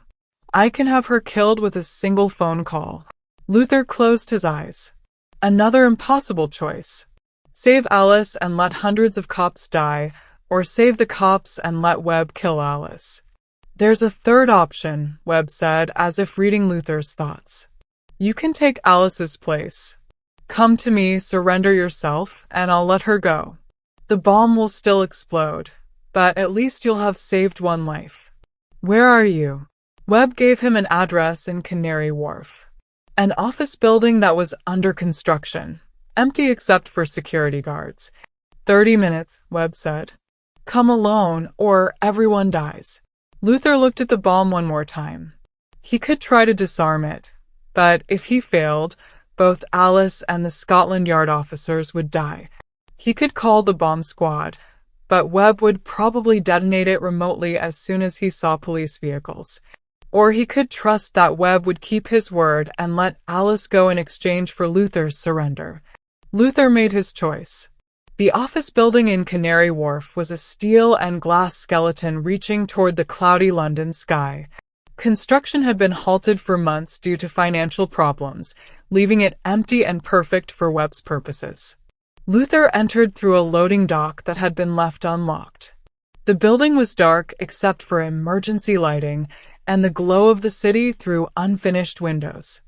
I can have her killed with a single phone call." Luther closed his eyes. Another impossible choice. Save Alice and let hundreds of cops die, or save the cops and let Webb kill Alice. "There's a third option," Webb said, as if reading Luther's thoughts. "You can take Alice's place. Come to me, surrender yourself, and I'll let her go. The bomb will still explode, but at least you'll have saved one life. Where are you?" Webb gave him an address in Canary Wharf. An office building that was under construction, empty except for security guards. 30 minutes, Webb said. "Come alone, or everyone dies." Luther looked at the bomb one more time. He could try to disarm it, but if he failed, both Alice and the Scotland Yard officers would die. He could call the bomb squad, but Webb would probably detonate it remotely as soon as he saw police vehicles. Or he could trust that Webb would keep his word and let Alice go in exchange for Luther's surrender. Luther made his choice. The office building in Canary Wharf was a steel and glass skeleton reaching toward the cloudy London sky. Construction had been halted for months due to financial problems, leaving it empty and perfect for Webb's purposes. Luther entered through a loading dock that had been left unlocked. The building was dark except for emergency lighting and the glow of the city through unfinished windows.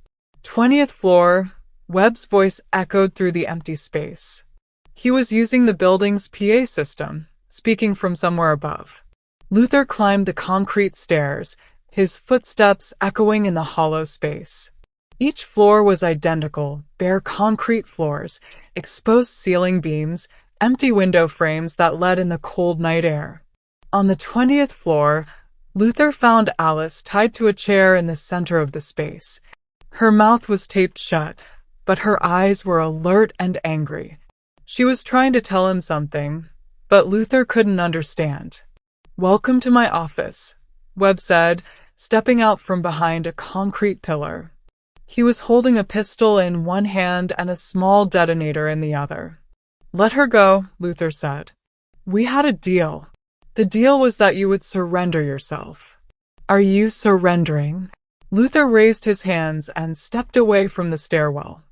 20th floor, Webb's voice echoed through the empty space. He was using the building's PA system, speaking from somewhere above. Luther climbed the concrete stairs, his footsteps echoing in the hollow space. Each floor was identical, bare concrete floors, exposed ceiling beams, empty window frames that let in the cold night air. On the 20th floor, Luther found Alice tied to a chair in the center of the space. Her mouth was taped shut, but her eyes were alert and angry. She was trying to tell him something, but Luther couldn't understand. Welcome to my office, Webb said, stepping out from behind a concrete pillar. He was holding a pistol in one hand and a small detonator in the other. Let her go, Luther said. We had a deal. The deal was that you would surrender yourself. Are you surrendering? Luther raised his hands and stepped away from the stairwell.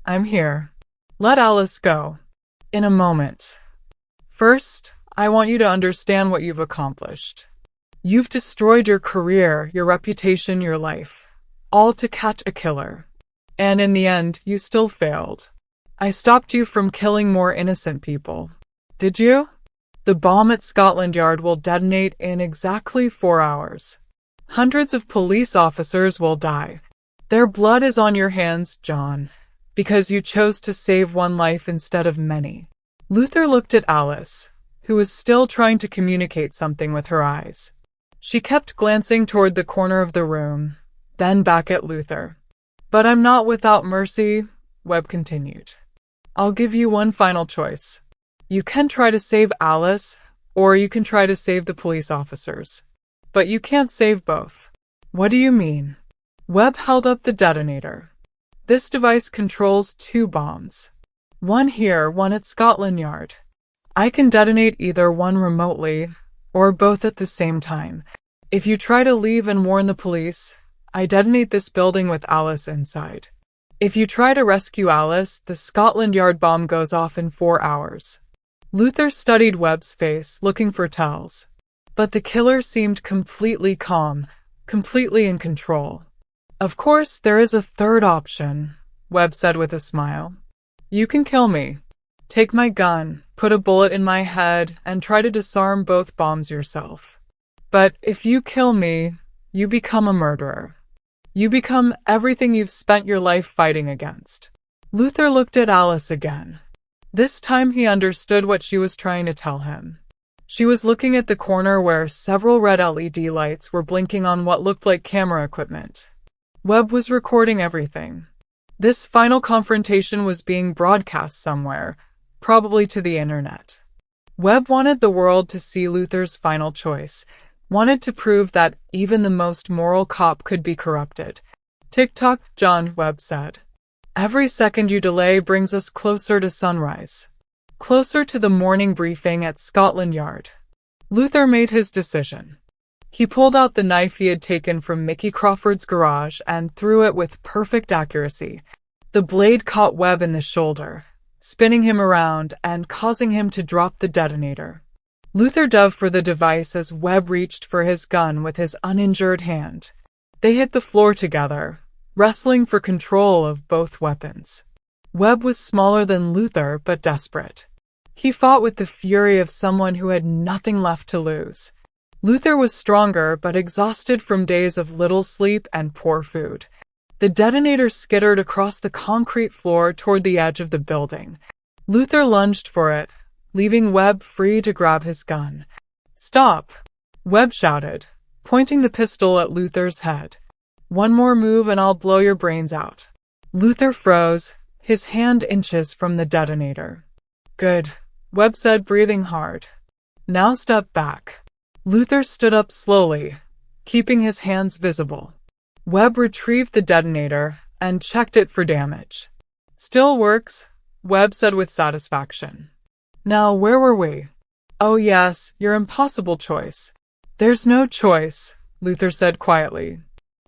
I'm here. Let Alice go. In a moment. First, I want you to understand what you've accomplished. You've destroyed your career, your reputation, your life, all to catch a killer. And in the end, you still failed. I stopped you from killing more innocent people. Did you? The bomb at Scotland Yard will detonate in exactly 4 hours. Hundreds of police officers will die. Their blood is on your hands, John, because you chose to save one life instead of many. Luther looked at Alice, who was still trying to communicate something with her eyes. She kept glancing toward the corner of the room, then back at Luther. But I'm not without mercy, Webb continued. I'll give you one final choice. You can try to save Alice, or you can try to save the police officers. But you can't save both. What do you mean? Webb held up the detonator. This device controls 2 bombs. One here, one at Scotland Yard. I can detonate either one remotely, or both at the same time. If you try to leave and warn the police, I detonate this building with Alice inside. If you try to rescue Alice, the Scotland Yard bomb goes off in 4 hours. Luther studied Webb's face, looking for tells. But the killer seemed completely calm, completely in control. Of course, there is a third option, Webb said with a smile. You can kill me. Take my gun, put a bullet in my head, and try to disarm both bombs yourself. But if you kill me, you become a murderer. You become everything you've spent your life fighting against. Luther looked at Alice again. This time he understood what she was trying to tell him. She was looking at the corner where several red LED lights were blinking on what looked like camera equipment. Webb was recording everything. This final confrontation was being broadcast somewhere, probably to the internet. Webb wanted the world to see Luther's final choice, wanted to prove that even the most moral cop could be corrupted. Tick-tock, John, Webb said. Every second you delay brings us closer to sunrise. Closer to the morning briefing at Scotland Yard. Luther made his decision. He pulled out the knife he had taken from Mickey Crawford's garage and threw it with perfect accuracy. The blade caught Webb in the shoulder, spinning him around and causing him to drop the detonator. Luther dove for the device as Webb reached for his gun with his uninjured hand. They hit the floor together, wrestling for control of both weapons. Webb was smaller than Luther, but desperate. He fought with the fury of someone who had nothing left to lose. Luther was stronger, but exhausted from days of little sleep and poor food. The detonator skittered across the concrete floor toward the edge of the building. Luther lunged for it, leaving Webb free to grab his gun. Stop! Webb shouted, pointing the pistol at Luther's head. One more move and I'll blow your brains out. Luther froze, his hand inches from the detonator. Good, Webb said, breathing hard. Now step back. Luther stood up slowly, keeping his hands visible. Webb retrieved the detonator and checked it for damage. Still works, Webb said with satisfaction. Now, where were we? Oh yes, your impossible choice. There's no choice, Luther said quietly.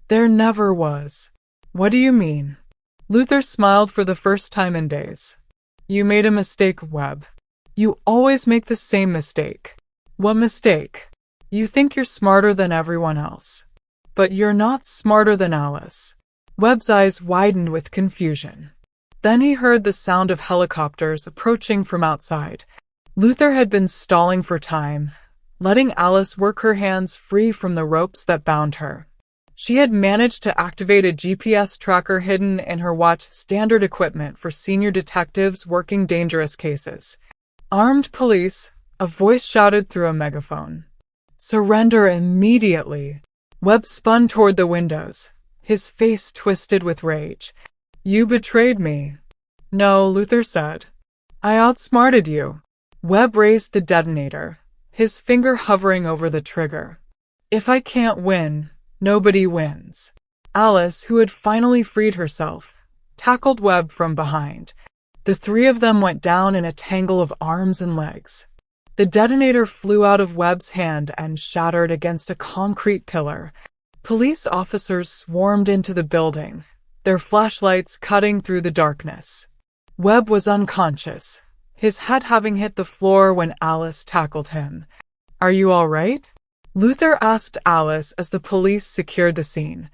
There never was. What do you mean? Luther smiled for the first time in days. You made a mistake, Webb. You always make the same mistake. What mistake? You think you're smarter than everyone else. But you're not smarter than Alice. Webb's eyes widened with confusion. Then he heard the sound of helicopters approaching from outside. Luther had been stalling for time, letting Alice work her hands free from the ropes that bound her. She had managed to activate a GPS tracker hidden in her watch, standard equipment for senior detectives working dangerous cases. Armed police, a voice shouted through a megaphone. Surrender immediately. Webb spun toward the windows, his face twisted with rage. You betrayed me. No, Luther said. I outsmarted you. Webb raised the detonator, his finger hovering over the trigger. If I can't win, nobody wins. Alice, who had finally freed herself, tackled Webb from behind. The three of them went down in a tangle of arms and legs. The detonator flew out of Webb's hand and shattered against a concrete pillar. Police officers swarmed into the building, their flashlights cutting through the darkness. Webb was unconscious, his head having hit the floor when Alice tackled him. "Are you all right?" Luther asked Alice as the police secured the scene.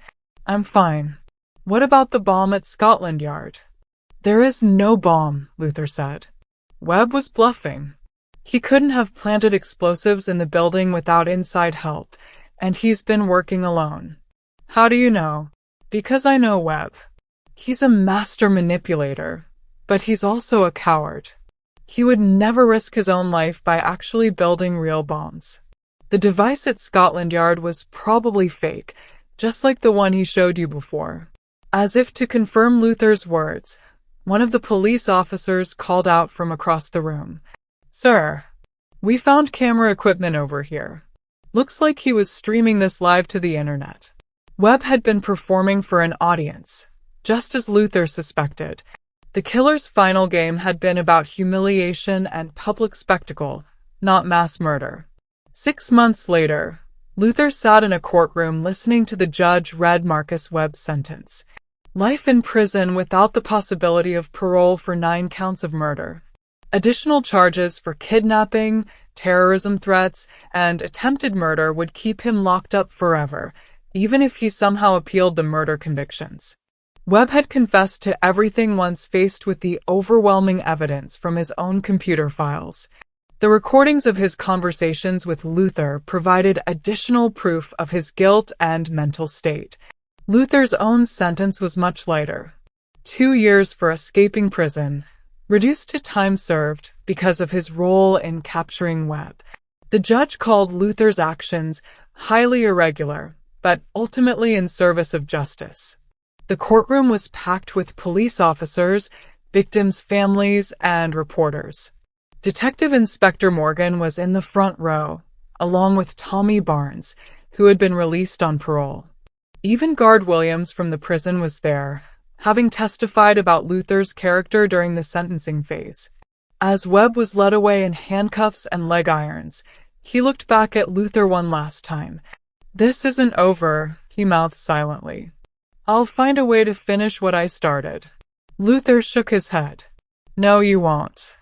"I'm fine. What about the bomb at Scotland Yard?" "There is no bomb," Luther said. Webb was bluffing. He couldn't have planted explosives in the building without inside help, and he's been working alone. "How do you know?" "Because I know Webb. He's a master manipulator, but he's also a coward. He would never risk his own life by actually building real bombs. The device at Scotland Yard was probably fake, just like the one he showed you before." As if to confirm Luther's words, one of the police officers called out from across the room. "Sir, we found camera equipment over here. Looks like he was streaming this live to the internet." Webb had been performing for an audience, just as Luther suspected. The killer's final game had been about humiliation and public spectacle, not mass murder. 6 months later, Luther sat in a courtroom listening to the judge read Marcus Webb's sentence. Life in prison without the possibility of parole for 9 counts of murder. Additional charges for kidnapping, terrorism threats, and attempted murder would keep him locked up forever, even if he somehow appealed the murder convictions. Webb had confessed to everything once faced with the overwhelming evidence from his own computer files. The recordings of his conversations with Luther provided additional proof of his guilt and mental state. Luther's own sentence was much lighter. 2 years for escaping prison, reduced to time served because of his role in capturing Webb. The judge called Luther's actions highly irregular, but ultimately in service of justice. The courtroom was packed with police officers, victims' families, and reporters. Detective Inspector Morgan was in the front row, along with Tommy Barnes, who had been released on parole. Even Guard Williams from the prison was there, having testified about Luther's character during the sentencing phase. As Webb was led away in handcuffs and leg irons, he looked back at Luther one last time. "This isn't over," he mouthed silently. "I'll find a way to finish what I started." Luther shook his head. "No, you won't.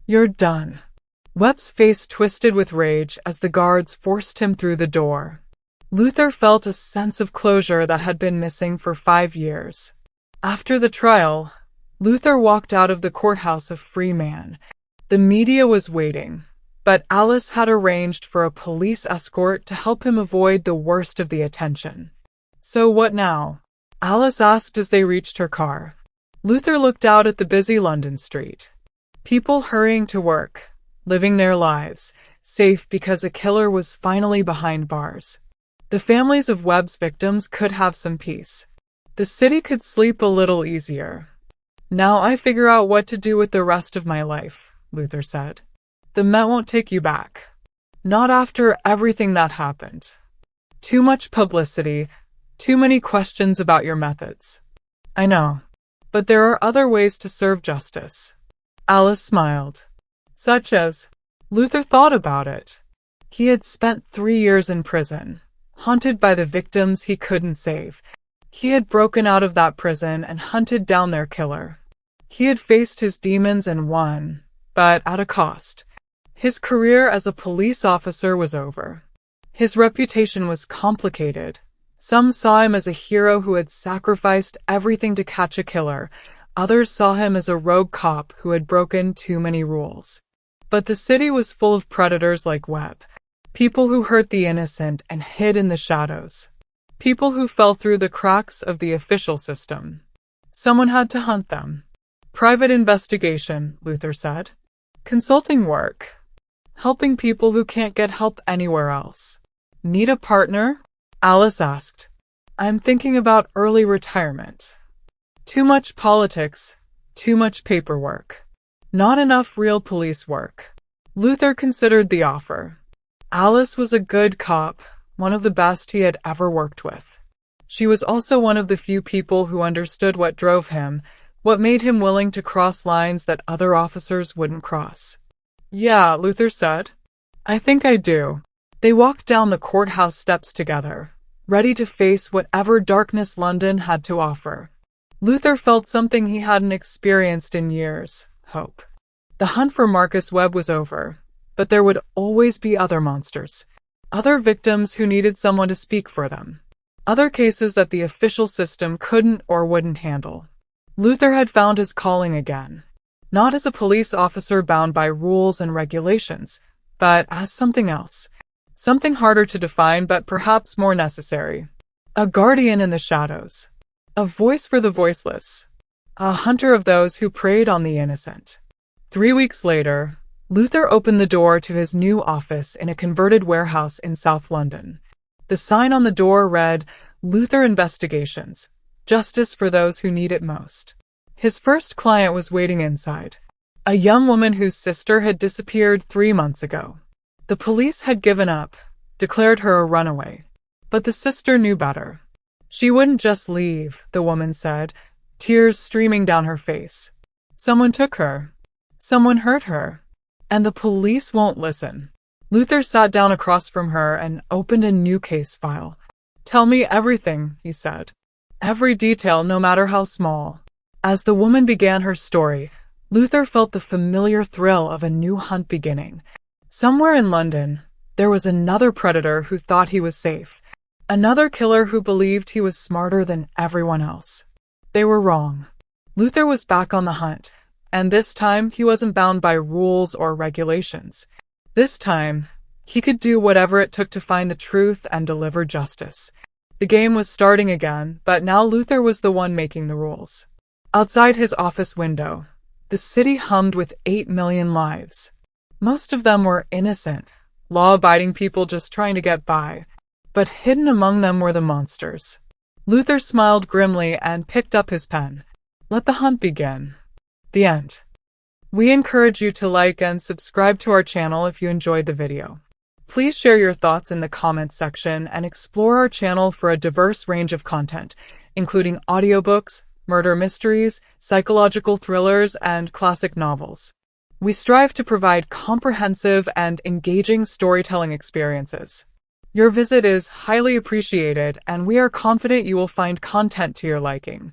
You're done." Webb's face twisted with rage as the guards forced him through the door. Luther felt a sense of closure that had been missing for 5 years. After the trial, Luther walked out of the courthouse a free man. The media was waiting, but Alice had arranged for a police escort to help him avoid the worst of the attention. "So what now?" Alice asked as they reached her car. Luther looked out at the busy London street. People hurrying to work, living their lives, safe because a killer was finally behind bars. The families of Webb's victims could have some peace. The city could sleep a little easier. "Now I figure out what to do with the rest of my life," Luther said. "The Met won't take you back. Not after everything that happened. Too much publicity, too many questions about your methods." "I know, but there are other ways to serve justice." Alice smiled. "Such as?" Luther thought about it. He had spent 3 years in prison, haunted by the victims he couldn't save. He had broken out of that prison and hunted down their killer. He had faced his demons and won, but at a cost. His career as a police officer was over. His reputation was complicated. Some saw him as a hero who had sacrificed everything to catch a killer. Others saw him as a rogue cop who had broken too many rules. But the city was full of predators like Webb. People who hurt the innocent and hid in the shadows. People who fell through the cracks of the official system. Someone had to hunt them. "Private investigation," Luther said. "Consulting work. Helping people who can't get help anywhere else." "Need a partner?" Alice asked. "I'm thinking about early retirement. Too much politics, too much paperwork. Not enough real police work." Luther considered the offer. Alice was a good cop, one of the best he had ever worked with. She was also one of the few people who understood what drove him, what made him willing to cross lines that other officers wouldn't cross. "Yeah," Luther said. "I think I do." They walked down the courthouse steps together, ready to face whatever darkness London had to offer. Luther felt something he hadn't experienced in years: hope. The hunt for Marcus Webb was over, but there would always be other monsters, other victims who needed someone to speak for them, other cases that the official system couldn't or wouldn't handle. Luther had found his calling again, not as a police officer bound by rules and regulations, but as something else, something harder to define but perhaps more necessary. A guardian in the shadows, a voice for the voiceless, a hunter of those who preyed on the innocent. 3 weeks later, Luther opened the door to his new office in a converted warehouse in South London. The sign on the door read, "Luther Investigations, Justice for Those Who Need It Most." His first client was waiting inside, a young woman whose sister had disappeared 3 months ago. The police had given up, declared her a runaway. But the sister knew better. She wouldn't just leave, the woman said, tears streaming down her face. Someone took her. Someone hurt her. And the police won't listen. Luther sat down across from her and opened a new case file. "Tell me everything," he said. "Every detail, no matter how small." As the woman began her story, Luther felt the familiar thrill of a new hunt beginning. Somewhere in London, there was another predator who thought he was safe, another killer who believed he was smarter than everyone else. They were wrong. Luther was back on the hunt, and this time he wasn't bound by rules or regulations. This time, he could do whatever it took to find the truth and deliver justice. The game was starting again, but now Luther was the one making the rules. Outside his office window, the city hummed with 8 million lives. Most of them were innocent, law-abiding people just trying to get by. But hidden among them were the monsters. Luther smiled grimly and picked up his pen. Let the hunt begin. The end. We encourage you to like and subscribe to our channel if you enjoyed the video. Please share your thoughts in the comments section and explore our channel for a diverse range of content, including audiobooks, murder mysteries, psychological thrillers, and classic novels. We strive to provide comprehensive and engaging storytelling experiences. Your visit is highly appreciated, and we are confident you will find content to your liking.